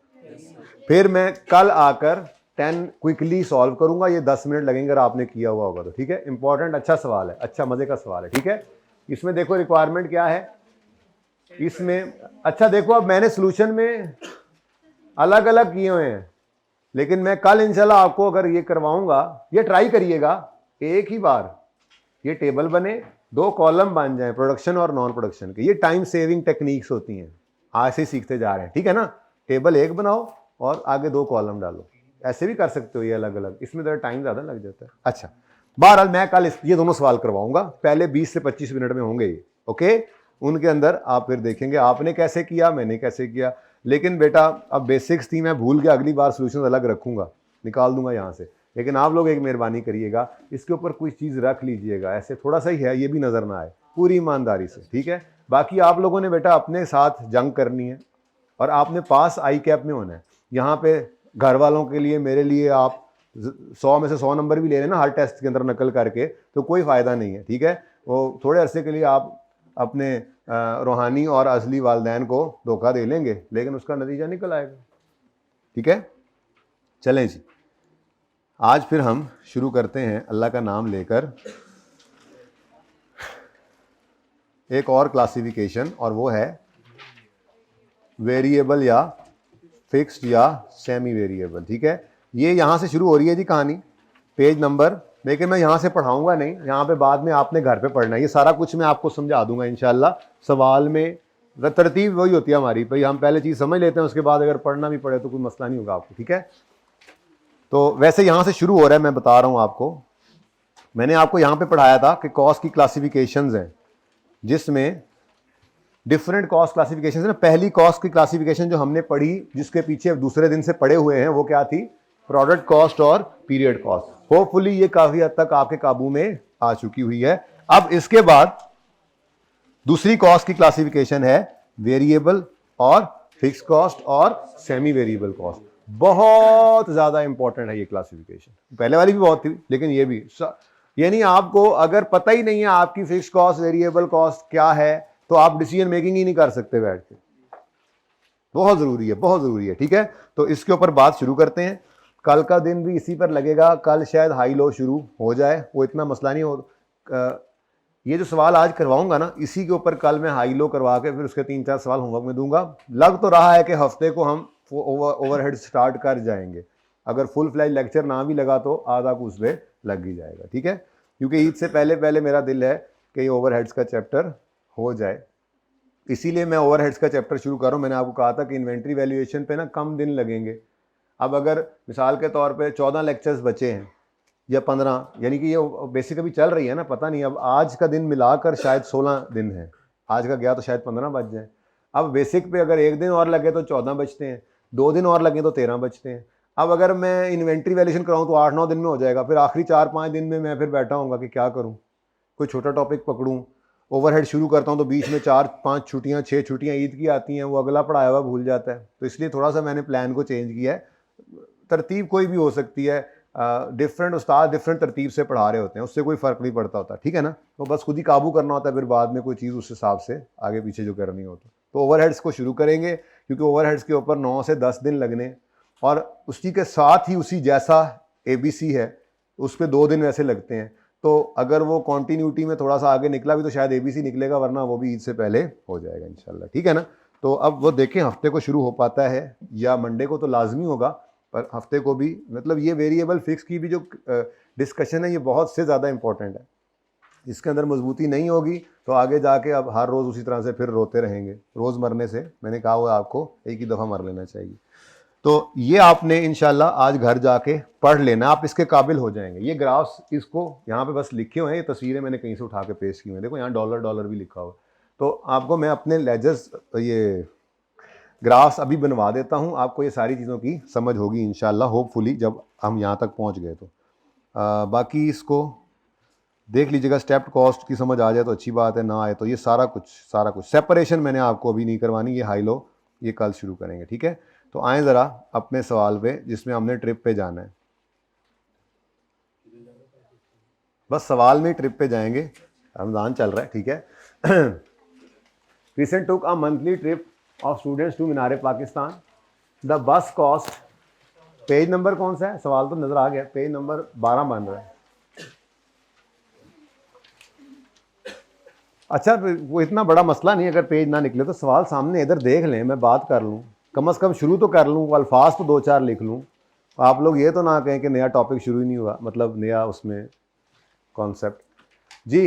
फिर मैं कल आकर 10 क्विकली सॉल्व करूंगा, ये 10 मिनट लगेंगे अगर आपने किया हुआ होगा तो, ठीक है। इंपॉर्टेंट अच्छा सवाल है, अच्छा मजे का सवाल है, ठीक है। इसमें देखो रिक्वायरमेंट क्या है इसमें, अच्छा देखो अब मैंने सोल्यूशन में अलग अलग किए हुए हैं, लेकिन मैं कल इंशाल्लाह आपको अगर ये करवाऊंगा, ये ट्राई करिएगा एक ही बार, ये टेबल बने, 2 कॉलम बन जाएं प्रोडक्शन और नॉन प्रोडक्शन के, ये टाइम सेविंग टेक्निक्स होती हैं, आज से सीखते जा रहे हैं, ठीक है ना। टेबल एक बनाओ और आगे 2 कॉलम डालो, ऐसे भी कर सकते हो ये अलग अलग, इसमें ज़रा टाइम ज़्यादा लग जाता है। अच्छा बहरहाल मैं कल ये दोनों सवाल करवाऊंगा, पहले 20 से 25 मिनट में होंगे ये, ओके। उनके अंदर आप फिर देखेंगे आपने कैसे किया, मैंने कैसे किया, लेकिन बेटा अब बेसिक्स थी मैं भूल गया, अगली बार सोल्यूशन अलग रखूंगा, निकाल दूंगा यहाँ से, लेकिन आप लोग एक मेहरबानी करिएगा, इसके ऊपर कोई चीज़ रख लीजिएगा, ऐसे थोड़ा सा ही है, ये भी नज़र ना आए, पूरी ईमानदारी से, ठीक है। बाकी आप लोगों ने बेटा अपने साथ जंग करनी है, और आपने पास आई कैप में होना है। यहाँ पे घर वालों के लिए, मेरे लिए आप 100 में से 100 नंबर भी ले लेना हर टेस्ट के अंदर नकल करके, तो कोई फ़ायदा नहीं है, ठीक है। वो थोड़े अरसे के लिए आप अपने रूहानी और असली वालदैन को धोखा दे लेंगे, लेकिन उसका नतीजा निकल आएगा, ठीक है। चलें जी, आज फिर हम शुरू करते हैं अल्लाह का नाम लेकर एक और क्लासिफिकेशन, और वो है वेरिएबल या फिक्स्ड या सेमी वेरिएबल, ठीक है। ये यहाँ से शुरू हो रही है जी कहानी, पेज नंबर, लेकिन मैं यहाँ से पढ़ाऊंगा नहीं, यहाँ पे बाद में आपने घर पे पढ़ना है, ये सारा कुछ मैं आपको समझा दूंगा इंशाल्लाह। सवाल में तरतीब वही होती है हमारी, भाई हम पहले चीज़ समझ लेते हैं, उसके बाद अगर पढ़ना भी पड़े तो कोई मसला नहीं होगा आपको, ठीक है। तो वैसे यहाँ से शुरू हो रहा है, मैं बता रहा हूँ आपको, मैंने आपको यहाँ पे पढ़ाया था कि कॉस्ट की क्लासिफिकेशंस हैं, जिसमें डिफरेंट कॉस्ट क्लासिफिकेशन है ना। पहली कॉस्ट की क्लासिफिकेशन जो हमने पढ़ी, जिसके पीछे दूसरे दिन से पढ़े हुए हैं, वो क्या थी? प्रोडक्ट कॉस्ट और पीरियड कॉस्ट। होपफुली ये काफी हद तक आपके काबू में आ चुकी हुई है। अब इसके बाद दूसरी कॉस्ट की क्लासिफिकेशन है वेरिएबल और फिक्स कॉस्ट और सेमी वेरिएबल कॉस्ट। बहुत ज्यादा इंपॉर्टेंट है ये क्लासिफिकेशन, पहले वाली भी बहुत थी लेकिन ये भी, यानी आपको अगर पता ही नहीं है आपकी फिक्स कॉस्ट वेरिएबल कॉस्ट क्या है, तो आप डिसीजन मेकिंग ही नहीं कर सकते बैठ के। बहुत जरूरी है, बहुत जरूरी है, ठीक है। तो इसके ऊपर बात शुरू करते हैं। कल का दिन भी इसी पर लगेगा, कल शायद हाई लो शुरू हो जाए, वो इतना मसला नहीं हो। ये जो सवाल आज करवाऊंगा ना, इसी के ऊपर कल मैं हाई लो करवा के फिर उसके 3-4 सवाल होमवर्क में दूंगा। लग तो रहा है कि हफ्ते को हम ओवरहेड स्टार्ट कर जाएंगे, अगर फुल फ्लैज लेक्चर ना भी लगा तो आधा कुछ पे लग ही जाएगा, ठीक है। क्योंकि ईद से पहले पहले मेरा दिल है कि ये ओवरहेड्स का चैप्टर हो जाए, इसीलिए मैं ओवरहेड्स का चैप्टर शुरू कर रहा हूँ। मैंने आपको कहा था कि इन्वेंट्री वैल्यूएशन पे ना कम दिन लगेंगे। अब अगर मिसाल के तौर पे 14 लेक्चर्स बचे हैं या 15, यानी कि ये बेसिक अभी चल रही है ना, पता नहीं, अब आज का दिन मिलाकर शायद 16 दिन है, आज का गया तो शायद 15 बच जाए। अब बेसिक पे अगर एक दिन और लगे तो 14 बचते हैं, 2 दिन और लगे तो 13 बचते हैं। अब अगर मैं इन्वेंट्री वैल्यूएशन कराऊँ तो 8-9 दिन में हो जाएगा, फिर आखिरी 4-5 दिन में मैं फिर बैठा हूँगा कि क्या करूँ, कोई छोटा टॉपिक पकड़ूँ। ओवरहेड शुरू करता हूँ तो बीच में 4-5 छुट्टियाँ 6 छुट्टियाँ ईद की आती हैं, वो अगला पढ़ाया हुआ भूल जाता है। तो इसलिए थोड़ा सा मैंने प्लान को चेंज किया है। तरतीब कोई भी हो सकती है, डिफरेंट उस्ताद डिफरेंट तरतीब से पढ़ा रहे होते हैं, उससे कोई फ़र्क नहीं पड़ता होता, ठीक है ना। तो बस खुद ही काबू करना होता है, फिर बाद में कोई चीज़ उस हिसाब से आगे पीछे जो करनी हो। तो ओवरहेड्स को शुरू करेंगे, क्योंकि ओवरहेड्स के ऊपर 9 से 10 दिन लगने, और उसी के साथ ही उसी जैसा ABC है उस पर 2 दिन वैसे लगते हैं। तो अगर वो कॉन्टीन्यूटी में थोड़ा सा आगे निकला भी तो शायद ABC निकलेगा, वरना वो भी ईद से पहले हो जाएगा इंशाल्लाह, ठीक है ना। तो अब वो देखें हफ्ते को शुरू हो पाता है या मंडे को तो लाजमी होगा, पर हफ्ते को भी, मतलब ये वेरिएबल फिक्स की भी जो डिस्कशन है ये बहुत से ज़्यादा इंपॉर्टेंट है। इसके अंदर मजबूती नहीं होगी तो आगे जाके अब हर रोज़ उसी तरह से फिर रोते रहेंगे। रोज़ मरने से, मैंने कहा हुआ आपको, एक ही दफ़ा मर लेना चाहिए। तो ये आपने इंशाल्लाह आज घर जाके पढ़ लेना, आप इसके काबिल हो जाएंगे। ये ग्राफ्स, इसको यहाँ पे बस लिखे हुए हैं, ये तस्वीरें मैंने कहीं से उठा के पेश की हुई हैं। देखो यहाँ डॉलर डॉलर भी लिखा हुआ। तो आपको मैं अपने लेजर्स ये ग्राफ्स अभी बनवा देता हूँ, आपको ये सारी चीज़ों की समझ होगी इंशाल्लाह, होपफुली, जब हम यहाँ तक पहुँच गए। तो बाकी इसको देख लीजिएगा, स्टेप कॉस्ट की समझ आ जाए तो अच्छी बात है, ना आए तो ये सारा कुछ सेपरेशन मैंने आपको अभी नहीं करवानी, ये हाई लो ये कल शुरू करेंगे, ठीक है। तो आए ज़रा अपने सवाल पे, जिसमें हमने ट्रिप पे जाना है। बस सवाल में ट्रिप पे जाएंगे, रमज़ान चल रहा है, ठीक है। Recent took a monthly trip of students to Minar Pakistan. The bus cost, page number कौन सा है, सवाल तो नज़र आ गया, पेज नंबर 12 बन रहा है। अच्छा, वो इतना बड़ा मसला नहीं, अगर पेज ना निकले तो सवाल सामने इधर देख लें, मैं बात कर लूँ, कम से कम शुरू तो कर लूँ, अल्फाज तो 2-4 लिख लूँ। आप लोग ये तो ना कहें कि नया टॉपिक शुरू ही नहीं हुआ, मतलब नया उसमें कॉन्सेप्ट। जी,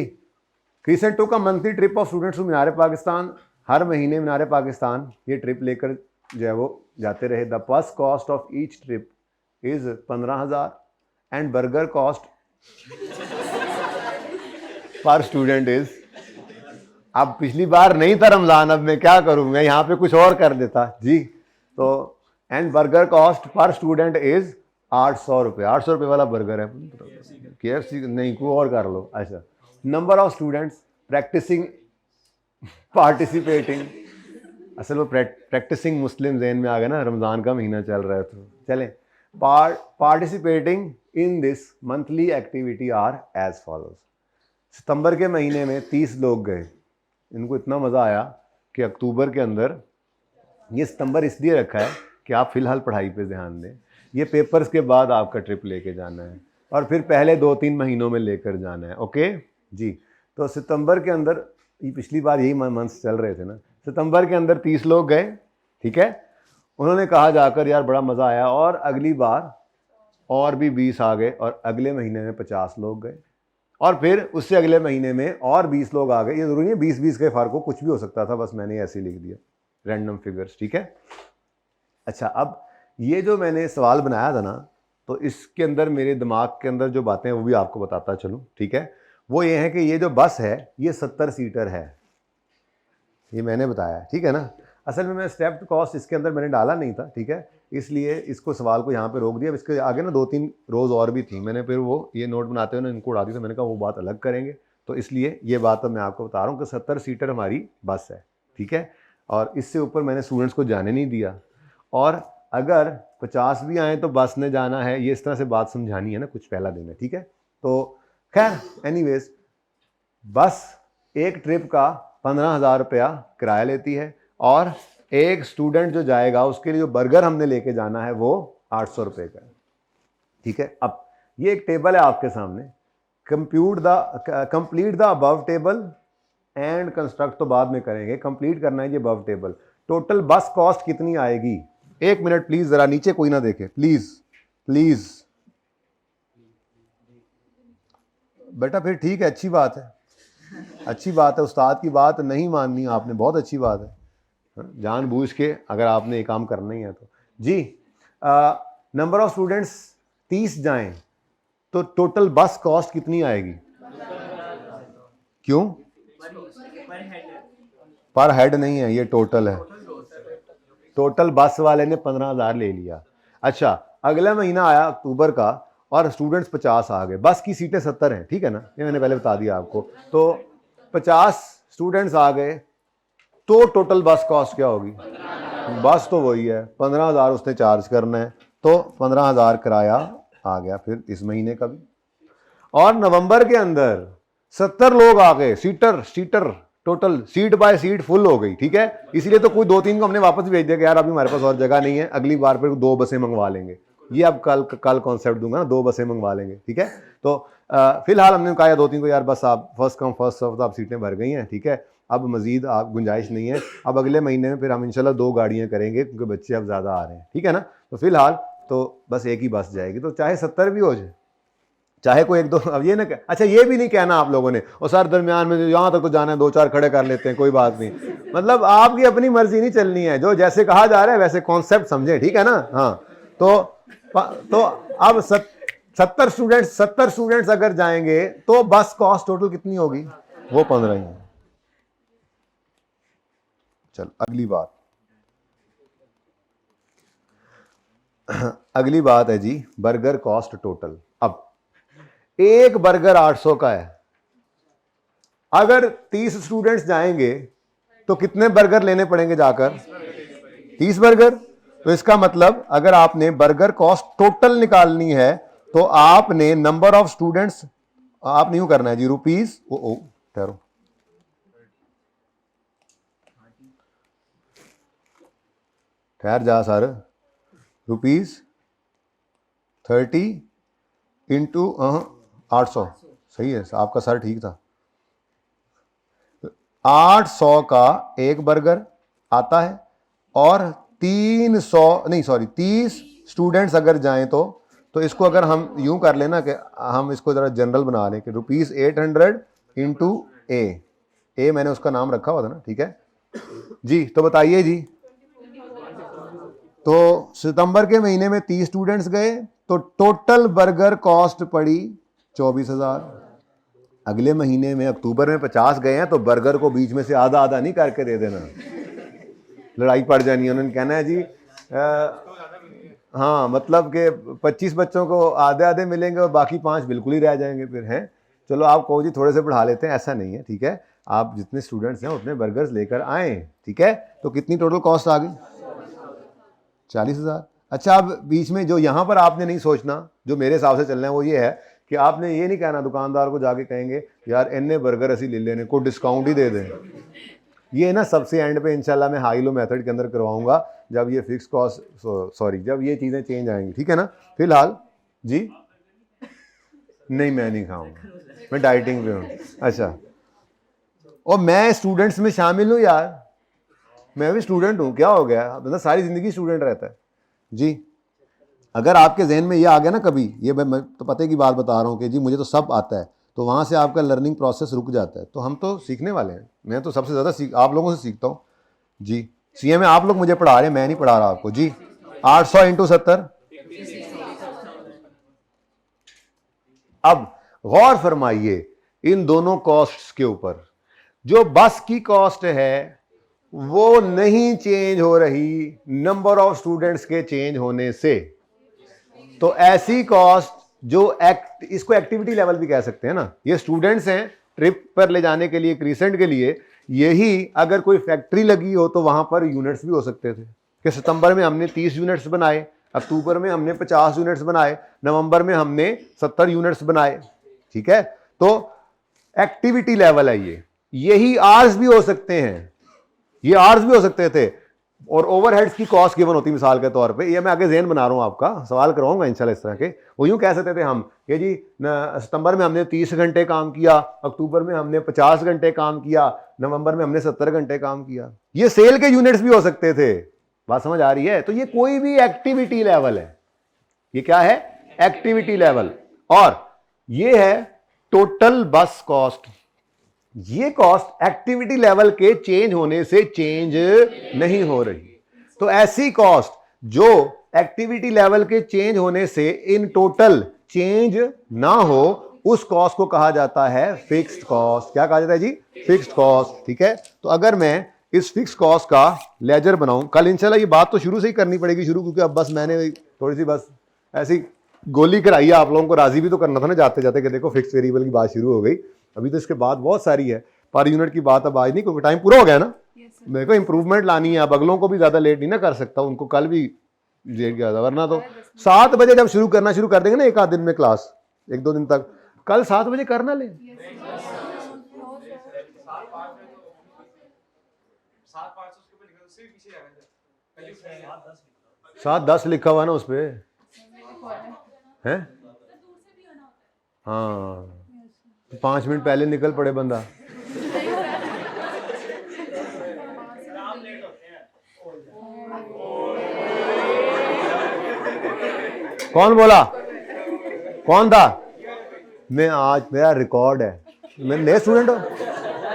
रिसेंट टू का monthly trip of students to Minar Pakistan. हर महीने मीनार पाकिस्तान ये ट्रिप लेकर जो है वो जाते रहे। The bus cost of each trip is 15,000 and burger cost per student is, अब पिछली बार नहीं था रमज़ान, अब मैं क्या करूँ, मैं यहाँ पे कुछ और कर देता जी। तो and burger cost per student is 800 रुपये। 800 रुपये वाला बर्गर है, KFC नहीं, कोई और कर लो। अच्छा, number of students practising participating, असल वो प्रैक्टिसिंग मुस्लिम जहन में आ गया ना, रमज़ान का महीना चल रहा है तो चलें। Participating in this monthly activity are as follows. सितंबर के महीने में 30 लोग गए, इनको इतना मज़ा आया कि अक्टूबर के अंदर, ये सितंबर इसलिए रखा है कि आप फ़िलहाल पढ़ाई पे ध्यान दें, ये पेपर्स के बाद आपका ट्रिप लेके जाना है और फिर पहले 2-3 महीनों में लेकर जाना है, ओके जी। तो सितंबर के अंदर, ये पिछली बार यही मंथ्स चल रहे थे ना, सितंबर के अंदर 30 लोग गए, ठीक है। उन्होंने कहा जाकर यार बड़ा मज़ा आया, और अगली बार और भी 20 आ गए, और अगले महीने में 50 लोग गए, और फिर उससे अगले महीने में और 20 लोग आ गए। ये ज़रूरी है 20-20 के फ़र्क हो, कुछ भी हो सकता था, बस मैंने ऐसे ही लिख दिया, रैंडम फिगर्स, ठीक है। अच्छा, अब ये जो मैंने सवाल बनाया था ना, तो इसके अंदर मेरे दिमाग के अंदर जो बातें हैं वो भी आपको बताता चलूँ, ठीक है। वो ये है कि ये जो बस है ये 70 सीटर है, ये मैंने बताया, ठीक है ना। असल में मैं स्टेप कॉस्ट इसके अंदर मैंने डाला नहीं था, ठीक है, इसलिए इसको सवाल को यहाँ पे रोक दिया। इसके आगे ना 2-3 रोज़ और भी थी, मैंने फिर वो ये नोट बनाते हुए ना इनको उड़ा दी, तो मैंने कहा वो बात अलग करेंगे, तो इसलिए ये बात तो मैं आपको बता रहा हूँ कि 70 सीटर हमारी बस है, ठीक है। और इससे ऊपर मैंने स्टूडेंट्स को जाने नहीं दिया, और अगर 50 भी आए तो बस ने जाना है, ये इस तरह से बात समझानी है ना, कुछ पहला दिन है, ठीक है। तो खैर एनीवेज, बस एक ट्रिप का 15,000 रुपया किराया लेती है, और एक स्टूडेंट जो जाएगा उसके लिए जो बर्गर हमने लेके जाना है वो 800 रुपये का है, ठीक है। अब ये एक टेबल है आपके सामने, complete the above table and construct तो बाद में करेंगे, कंप्लीट करना है ये अबव टेबल। टोटल बस कॉस्ट कितनी आएगी, 1 मिनट प्लीज, जरा नीचे कोई ना देखे प्लीज प्लीज। बेटा फिर ठीक है, अच्छी बात है, अच्छी बात है, उस्ताद की बात नहीं माननी आपने, बहुत अच्छी बात है, जानबूझ के अगर आपने ये काम करना ही है तो जी। नंबर ऑफ स्टूडेंट्स 30 जाएं तो टोटल बस कॉस्ट कितनी आएगी, क्यों पर हेड नहीं है, ये टोटल है, टोटल बस वाले ने 15,000 ले लिया। अच्छा, अगला महीना आया अक्टूबर का और स्टूडेंट्स 50 आ गए, बस की सीटें 70 हैं, ठीक है ना, ये मैंने पहले बता दिया आपको। तो 50 स्टूडेंट्स आ गए तो टोटल बस कॉस्ट क्या होगी, बस तो वही है, 15,000 उसने चार्ज करना है, तो 15,000 किराया आ गया फिर इस महीने का भी। और नवंबर के अंदर 70 लोग आ गए, seater total seat by seat full हो गई, ठीक है। इसलिए तो कोई 2-3 को हमने वापस भेज दिया कि यार अभी हमारे पास और जगह नहीं है, अगली बार फिर 2 बसें मंगवा लेंगे, ये अब कल कॉन्सेप्ट दूंगा ना, 2 बसें मंगवा लेंगे, ठीक है। तो फिलहाल हमने कहा 2-3 को यार बस आप फर्स्ट कम फर्स्ट सर्व, तो आप सीटें भर गई हैं, ठीक है। अब मज़ीद आप गुंजाइश नहीं है। अब अगले महीने में फिर हम इंशाल्लाह 2 गाड़ियाँ करेंगे क्योंकि बच्चे अब ज़्यादा आ रहे हैं, ठीक है ना। तो फिलहाल तो बस एक ही बस जाएगी, तो चाहे 70 भी हो जाए, चाहे कोई 1-2, अब ये ना अच्छा ये भी नहीं कहना आप लोगों ने और सर दरमियान में यहाँ तक तो जाना है 2-4 खड़े कर लेते हैं, कोई बात नहीं। मतलब आपकी अपनी मर्जी नहीं चलनी है, जो जैसे कहा जा रहा है वैसे कॉन्सेप्ट समझें, ठीक है ना। हाँ तो अब 70 स्टूडेंट्स अगर जाएंगे तो बस कॉस्ट टोटल कितनी होगी, वो 15 ही है। चल अगली बात है जी बर्गर कॉस्ट टोटल। अब एक बर्गर 800 का है, अगर 30 स्टूडेंट्स जाएंगे तो कितने बर्गर लेने पड़ेंगे जाकर, 30 बर्गर। तो इसका मतलब अगर आपने बर्गर कॉस्ट टोटल निकालनी है तो आपने नंबर ऑफ स्टूडेंट्स आप नहीं करना है जी, रुपीज ठहरो, ठहर जा सर, ₹30 इंटू 800, सही है आपका सर, ठीक था। 800 का एक बर्गर आता है और 30 स्टूडेंट्स अगर जाएं तो इसको अगर हम यूं कर लेना कि हम इसको जरा जनरल बना लें कि ₹800 इंटू ए मैंने उसका नाम रखा हुआ था ना, ठीक है जी। तो बताइए जी, तो सितंबर के महीने में 30 स्टूडेंट्स गए तो टोटल बर्गर कॉस्ट पड़ी 24,000। अगले महीने में अक्टूबर में 50 गए हैं तो बर्गर को बीच में से आधा आधा नहीं करके दे देना, लड़ाई पड़ जानी है। उन्होंने कहना है जी हाँ मतलब कि 25 बच्चों को आधे आधे मिलेंगे और बाकी 5 बिल्कुल ही रह जाएंगे फिर हैं। चलो आप कहो जी थोड़े से बढ़ा लेते हैं, ऐसा नहीं है, ठीक है। आप जितने स्टूडेंट्स हैं उतने बर्गर्स लेकर आए, ठीक है। तो कितनी टोटल कॉस्ट आ गई, 40,000। अच्छा अब बीच में जो यहाँ पर आपने नहीं सोचना, जो मेरे हिसाब से चलना है वो ये है कि आपने ये नहीं कहना दुकानदार को जाके कहेंगे यार इन्ने बर्गर असी ले लेने को डिस्काउंट ही दे दें। ये ना सबसे एंड पे इंशाल्लाह मैं हाई लो मेथड के अंदर करवाऊंगा जब ये फिक्स कॉस्ट जब ये चीज़ें चेंज आएंगी, ठीक है ना। फिलहाल जी नहीं मैं नहीं खाऊंगा, मैं डाइटिंग पे हूँ। अच्छा और मैं स्टूडेंट्स में शामिल हूँ यार, मैं भी स्टूडेंट हूँ, क्या हो गया, मतलब सारी ज़िंदगी स्टूडेंट रहता है जी। अगर आपके जहन में ये आ गया ना कभी, ये मैं तो पते की बात बता रहा हूँ कि जी मुझे तो सब आता है, तो वहाँ से आपका लर्निंग प्रोसेस रुक जाता है। तो हम तो सीखने वाले हैं, मैं तो सबसे ज़्यादा आप लोगों से सीखता हूँ जी। सीए में आप लोग मुझे पढ़ा रहे हैं, मैं नहीं पढ़ा रहा आपको जी। 800 इंटू 70। अब गौर फरमाइए इन दोनों कॉस्ट्स के ऊपर, जो बस की कॉस्ट है वो नहीं चेंज हो रही नंबर ऑफ स्टूडेंट्स के चेंज होने से। तो ऐसी कॉस्ट जो इसको एक्टिविटी लेवल भी कह सकते हैं ना, ये स्टूडेंट्स हैं ट्रिप पर ले जाने के लिए, क्रीसेंट के लिए, यही अगर कोई फैक्ट्री लगी हो तो वहां पर यूनिट्स भी हो सकते थे कि सितंबर में हमने 30 यूनिट्स बनाए, अक्टूबर में हमने 50 यूनिट्स बनाए, नवंबर में हमने 70 यूनिट्स बनाए, ठीक है। तो एक्टिविटी लेवल है ये, यही आर्स भी हो सकते हैं, ये आर्स भी हो सकते थे। और ओवरहेड्स की कॉस्ट गिवन होती मिसाल के तौर पे, ये मैं आगे ज़हन बना रहा हूँ, आपका सवाल करवाऊंगा इंशाल्लाह इस तरह के। वो यूं कह सकते थे हम कि जी सितंबर में हमने 30 घंटे काम किया, अक्टूबर में हमने 50 घंटे काम किया, नवंबर में हमने 70 घंटे काम किया। ये सेल के यूनिट्स भी हो सकते थे, बात समझ आ रही है। तो ये कोई भी एक्टिविटी लेवल है, ये क्या है, एक्टिविटी लेवल। और ये है टोटल बस कॉस्ट, ये कॉस्ट एक्टिविटी लेवल के चेंज होने से चेंज नहीं हो रही। तो ऐसी कॉस्ट जो एक्टिविटी लेवल के चेंज होने से इन टोटल चेंज ना हो, उस कॉस्ट को कहा जाता है फिक्स्ड कॉस्ट। क्या कहा जाता है जी, फिक्स्ड कॉस्ट, ठीक है। तो अगर मैं इस फिक्स कॉस्ट का लेजर बनाऊं, कल इंशाल्लाह ये बात तो शुरू से ही करनी पड़ेगी शुरू, क्योंकि अब बस मैंने थोड़ी सी बस ऐसी गोली कराई है, आप लोगों को राजी भी तो करना था ना जाते जाते कि देखो फिक्स वेरिएबल की बात शुरू हो गई। अभी तो इसके बाद बहुत सारी है, पर यूनिट की बात अब आज नहीं क्योंकि टाइम पूरा हो गया ना। मेरे को इंप्रूवमेंट लानी है, अब अगलों को भी ज़्यादा लेट नहीं ना कर सकता, उनको कल भी लेट गया था, वरना तो 7 बजे जब शुरू कर देंगे ना एक आध दिन में क्लास, 1-2 दिन तक, कल 7 बजे करना ले। 7:10 लिखा हुआ ना उस पे है। हाँ 5 मिनट पहले निकल पड़े बंदा। कौन बोला? कौन था? मैं आज, मेरा रिकॉर्ड है। मैं नए स्टूडेंट हो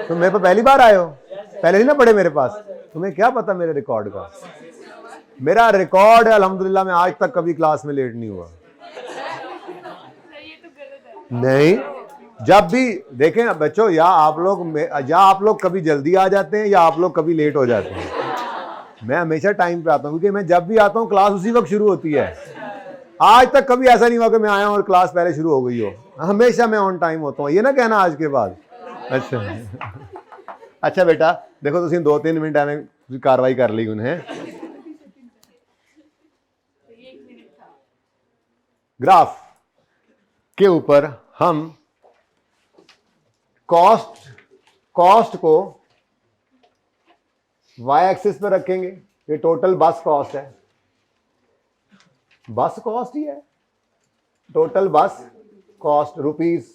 तो मेरे पे पहली बार आए हो, पहले नहीं ना पढ़े मेरे पास, तुम्हें क्या पता मेरे रिकॉर्ड का? मेरा रिकॉर्ड है अल्हम्दुलिल्लाह, मैं आज तक कभी क्लास में लेट नहीं हुआ। नहीं, जब भी देखें बच्चों, या आप लोग कभी जल्दी आ जाते हैं या आप लोग कभी लेट हो जाते हैं। मैं हमेशा टाइम पे आता हूँ, क्योंकि मैं जब भी आता हूँ क्लास उसी वक्त शुरू होती है। आज तक कभी ऐसा नहीं हुआ कि मैं आया हूँ और क्लास पहले शुरू हो गई हो। हमेशा मैं ऑन टाइम होता हूँ, ये ना कहना आज के बाद। अच्छा बेटा देखो, तुम 2-3 मिनट में कार्रवाई कर ली उन्हें। ग्राफ के ऊपर हम कॉस्ट को वाई एक्सिस पर रखेंगे। ये टोटल बस कॉस्ट है, बस कॉस्ट ही है, टोटल बस कॉस्ट रुपीज।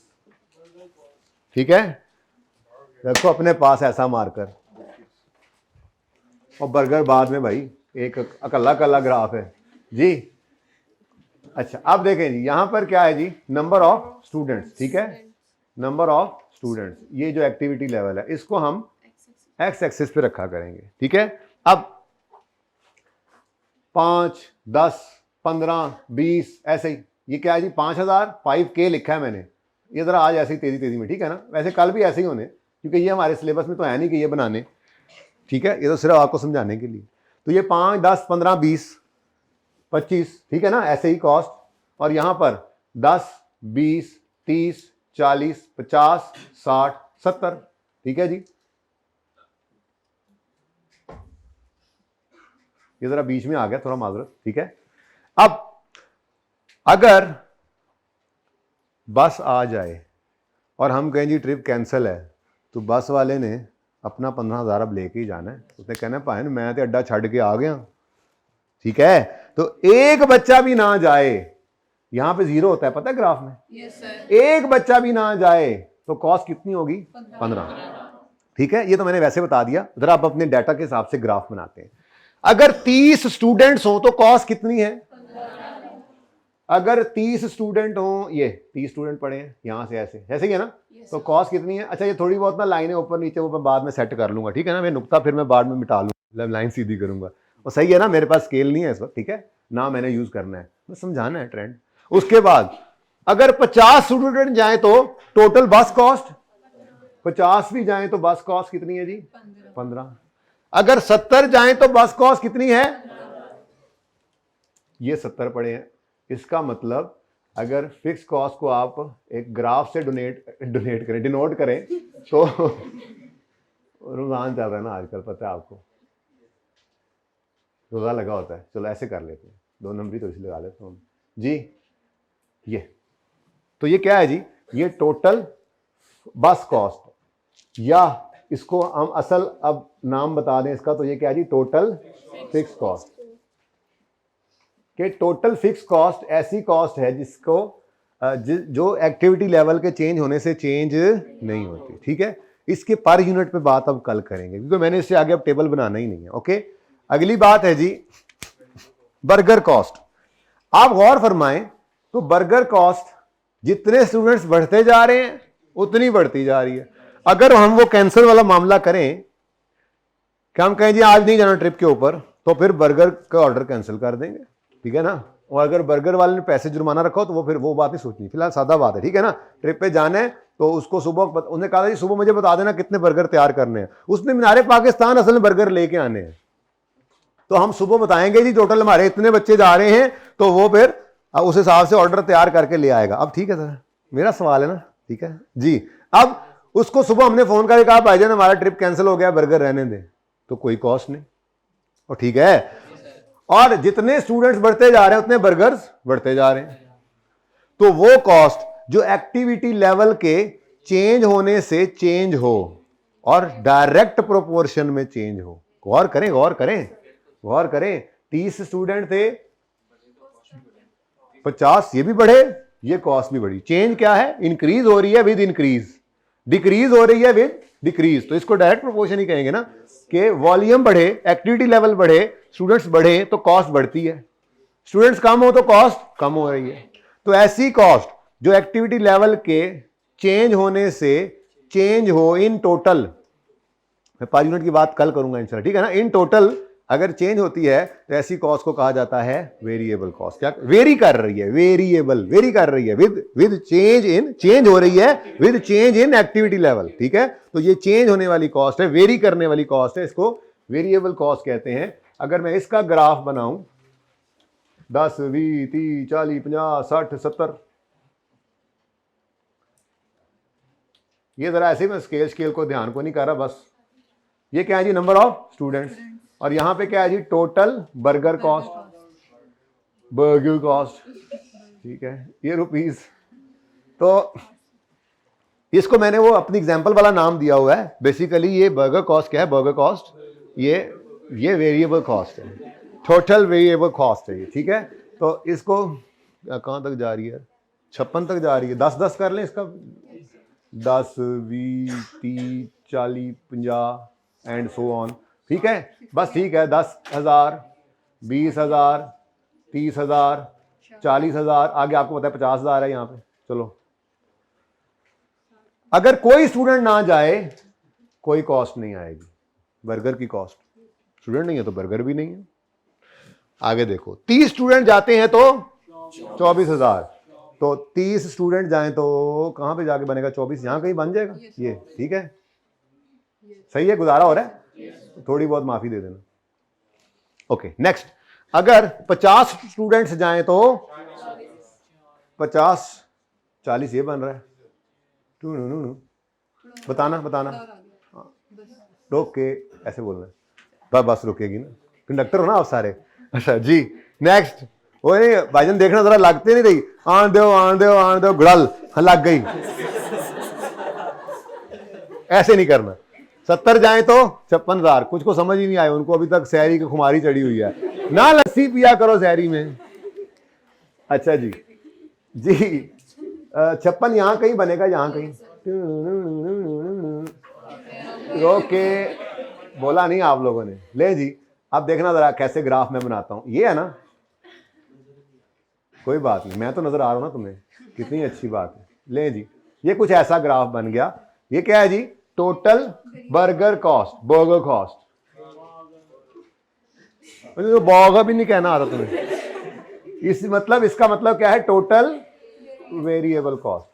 ठीक है, रखो अपने पास ऐसा मार्कर। और बर्गर बाद में भाई, एक अकल्ला ग्राफ है जी। अच्छा अब देखें जी, यहां पर क्या है जी? Number of students. ठीक है, नंबर ऑफ स्टूडेंट्स, ये जो एक्टिविटी लेवल है इसको हम एक्स एक्सिस पे रखा करेंगे। ठीक है, अब 5, 10, 15, 20 ऐसे ही। ये क्या है जी? 5000 5K लिखा है मैंने, ये जरा आज ऐसे ही तेजी में। ठीक है ना, वैसे कल भी ऐसे ही होने, क्योंकि ये हमारे सिलेबस में तो है नहीं कि ये बनाने। ठीक है, ये तो सिर्फ आपको समझाने के लिए। तो ये 5, 10, 15, 20, 25, ठीक है ना, ऐसे ही कॉस्ट। और यहां पर 10, 20, 30, 40, 50, 60, 70। ठीक है जी, ये जरा बीच में आ गया, थोड़ा माजरत। ठीक है, अब अगर बस आ जाए और हम कहें जी ट्रिप कैंसिल है, तो बस वाले ने अपना 15,000 अब लेके ही जाना है। उसने कहना है भाई मैं तो अड्डा छड़ के आ गया। ठीक है, तो एक बच्चा भी ना जाए, यहां पे 0 होता है पता है ग्राफ में। yes, sir. एक बच्चा भी ना जाए तो कॉस्ट कितनी होगी? 15। ठीक है, ये तो मैंने वैसे बता दिया। जरा आप अपने डाटा के हिसाब से ग्राफ बनाते हैं। अगर 30 स्टूडेंट्स हो तो कॉस्ट कितनी है? अगर 30 स्टूडेंट हो, ये 30 स्टूडेंट पढ़े हैं यहां से ऐसे ऐसे ही है ना, तो कॉस्ट कितनी है? अच्छा ये थोड़ी बहुत ना लाइनें ऊपर नीचे वो मैं बाद में सेट कर लूंगा। ठीक है ना, मैं नुक्ता फिर मैं बाद में मिटा लूंगा, लाइन सीधी करूंगा। और सही है ना, मेरे पास स्केल नहीं है इस वक्त। ठीक है ना, मैंने यूज करना है, बस समझाना है ट्रेंड। उसके बाद अगर 50 स्टूडेंट जाए तो टोटल बस कॉस्ट, 50 भी जाए तो बस कॉस्ट कितनी है जी? 15। अगर 70 जाए तो बस कॉस्ट कितनी है? ये 70 पड़े हैं। इसका मतलब अगर फिक्स कॉस्ट को आप एक ग्राफ से डिनोट करें तो रुझान चल रहा है ना आजकल, पता है आपको, रोजा लगा होता है। चलो ऐसे कर लेते हैं, 2 नंबरी तो इसलिए लगा लेते हैं जी। ये तो ये क्या है जी? ये टोटल बस कॉस्ट, या इसको हम असल अब नाम बता दें इसका, तो ये क्या है जी? Total fix cost. कि टोटल फिक्स कॉस्ट ऐसी कॉस्ट है जिसको जो एक्टिविटी लेवल के चेंज होने से चेंज नहीं होती। ठीक है, इसके पर यूनिट पे बात अब कल करेंगे, क्योंकि मैंने इससे आगे अब टेबल बनाना ही नहीं है। ओके, अगली बात है जी बर्गर कॉस्ट। आप गौर फरमाएं तो बर्गर कॉस्ट जितने स्टूडेंट्स बढ़ते जा रहे हैं उतनी बढ़ती जा रही है। अगर हम वो कैंसिल वाला मामला करें कि हम कहें जी आज नहीं जाना ट्रिप के ऊपर, तो फिर बर्गर का ऑर्डर कैंसिल कर देंगे। ठीक है ना, और अगर बर्गर वाले ने पैसे जुर्माना रखा हो तो वो फिर वो बात नहीं सोचनी। फिलहाल सादा बात है। ठीक है ना, ट्रिप पे जाना है तो उसको सुबह उन्होंने कहा था जी सुबह मुझे बता देना कितने बर्गर तैयार करने हैं। उसने मीनारे पाकिस्तान असल में बर्गर लेके आने हैं, तो हम सुबह बताएंगे जी टोटल हमारे इतने बच्चे जा रहे हैं, तो वो फिर उस हिसाब से ऑर्डर तैयार करके ले आएगा। अब ठीक है सर, मेरा सवाल है ना। ठीक है जी, अब उसको सुबह हमने फोन करके कहा भाईजान हमारा ट्रिप कैंसिल हो गया, बर्गर रहने दें, तो कोई कॉस्ट नहीं। और ठीक है, और जितने स्टूडेंट्स बढ़ते जा रहे हैं उतने बर्गर्स बढ़ते जा रहे हैं, तो वो कॉस्ट जो एक्टिविटी लेवल के चेंज होने से चेंज हो और डायरेक्ट प्रोपोर्शन में चेंज हो। गौर करें गौर करें गौर करें, 30 स्टूडेंट थे, 50, ये भी बढ़े, ये कॉस्ट भी बढ़ी। चेंज क्या है? इंक्रीज हो रही है विद इंक्रीज, डिक्रीज हो रही है विद डिक्रीज। तो इसको डायरेक्ट प्रोपोर्शन ही कहेंगे ना, कि वॉल्यूम बढ़े, एक्टिविटी लेवल बढ़े, स्टूडेंट्स बढ़े तो कॉस्ट बढ़ती है। स्टूडेंट्स कम हो तो कॉस्ट कम हो रही है। तो ऐसी कॉस्ट जो एक्टिविटी लेवल के चेंज होने से चेंज हो इन टोटल, मैं पर यूनिट की बात कल करूंगा इंशाल्लाह, ठीक है ना। इन टोटल अगर चेंज होती है तो ऐसी कॉस्ट को कहा जाता है वेरिएबल कॉस्ट। क्या वेरी कर रही है, वेरिएबल वेरी कर रही है विद चेंज इन, चेंज हो रही है with change in activity level, ठीक है। तो ये चेंज होने वाली कॉस्ट है, वेरी करने वाली कॉस्ट है, इसको वेरिएबल कॉस्ट कहते हैं। अगर मैं इसका ग्राफ बनाऊं 10 20 30 40 50 60 70, ये जरा ऐसे मैं स्केल को ध्यान को नहीं कर रहा, बस ये क्या है जी, नंबर ऑफ स्टूडेंट्स, और यहां पे क्या है जी, total burger cost, burger cost, ठीक है, ये रुपीस। तो इसको मैंने वो अपनी एग्जांपल वाला नाम दिया हुआ है। बेसिकली ये बर्गर कॉस्ट क्या है, बर्गर कॉस्ट ये वेरिएबल कॉस्ट है, टोटल वेरिएबल कॉस्ट है ये, ठीक है। तो इसको कहां तक जा रही है, 56 तक जा रही है, 10-10 कर लें इसका, 10 20 30 40 50 एंड सो ऑन, ठीक है। बस ठीक है, 10,000 20,000 30,000 40,000, आगे आपको पता है 50,000 है यहाँ पे। चलो, अगर कोई स्टूडेंट ना जाए कोई कॉस्ट नहीं आएगी, बर्गर की कॉस्ट, स्टूडेंट नहीं है तो बर्गर भी नहीं है। आगे देखो, 30 स्टूडेंट जाते हैं तो 24,000, तो 30 स्टूडेंट जाएं तो कहां पे जाके बनेगा 24, यहां कहीं बन जाएगा ये, ठीक है, सही है, गुजारा हो रहा है, थोड़ी बहुत माफी दे देना। ओके, नेक्स्ट, अगर 50 स्टूडेंट्स जाएं तो 50 40 ये बन रहा है, बताना रोक के ऐसे बोलना है, बस रुकेगी ना, कंडक्टर हो ना आप सारे। अच्छा जी, नेक्स्ट, वो नहीं भाईजान देखना जरा, लगते नहीं रही, आन दो गुड़ल, हाँ लग गई, ऐसे नहीं करना। 70 जाए तो 56,000, कुछ को समझ ही नहीं आया, उनको अभी तक सहरी की खुमारी चढ़ी हुई है ना, लस्सी पिया करो सहरी में। अच्छा जी 56 यहां कहीं बनेगा, यहां कहीं, ओके, बोला नहीं आप लोगों ने। ले जी, अब देखना जरा कैसे ग्राफ मैं बनाता हूं, ये है ना, कोई बात नहीं, मैं तो नजर आ रहा हूं ना तुम्हें, कितनी अच्छी बात है। ले जी, ये कुछ ऐसा ग्राफ बन गया, ये क्या है जी, total burger cost, burger cost, तो बर्गर भी नहीं कहना आ रहा तुम्हें, इस मतलब इसका मतलब क्या है, टोटल वेरिएबल कॉस्ट।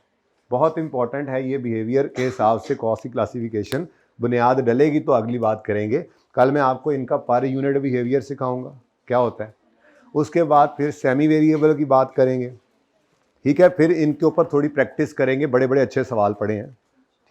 बहुत इंपॉर्टेंट है ये, बिहेवियर के हिसाब से कॉस्ट की क्लासिफिकेशन, बुनियाद डलेगी तो अगली बात करेंगे। कल मैं आपको इनका पर यूनिट बिहेवियर सिखाऊंगा क्या होता है, उसके बाद फिर सेमी वेरिएबल की बात करेंगे, ठीक है, फिर इनके ऊपर थोड़ी प्रैक्टिस करेंगे, बड़े बड़े अच्छे सवाल पढ़े हैं,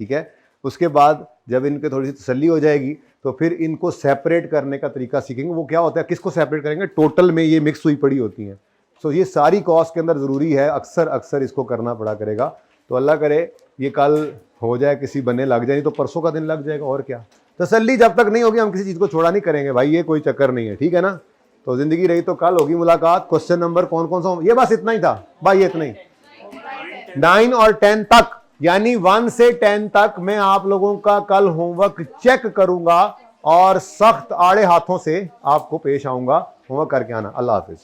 ठीक है। उसके बाद जब इनके थोड़ी सी तसल्ली हो जाएगी तो फिर इनको सेपरेट करने का तरीका सीखेंगे। वो क्या होता है, किसको सेपरेट करेंगे, टोटल में ये मिक्स हुई पड़ी होती हैं, सो ये सारी कॉस्ट के अंदर ज़रूरी है, अक्सर इसको करना पड़ा करेगा। तो अल्लाह करे ये कल हो जाए, किसी बनने लग जाए, तो परसों का दिन लग जाएगा, और क्या। तसल्ली जब तक नहीं होगी हम किसी चीज़ को छोड़ा नहीं करेंगे भाई, ये कोई चक्कर नहीं है, ठीक है ना। तो ज़िंदगी रही तो कल होगी मुलाकात। क्वेश्चन नंबर कौन कौन सा, ये बस इतना ही था भाई, ये इतना ही, 9 और 10 तक, यानी 1 से 10 तक मैं आप लोगों का कल होमवर्क चेक करूंगा और सख्त आड़े हाथों से आपको पेश आऊंगा। होमवर्क करके आना। अल्लाह हाफिज।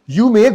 You may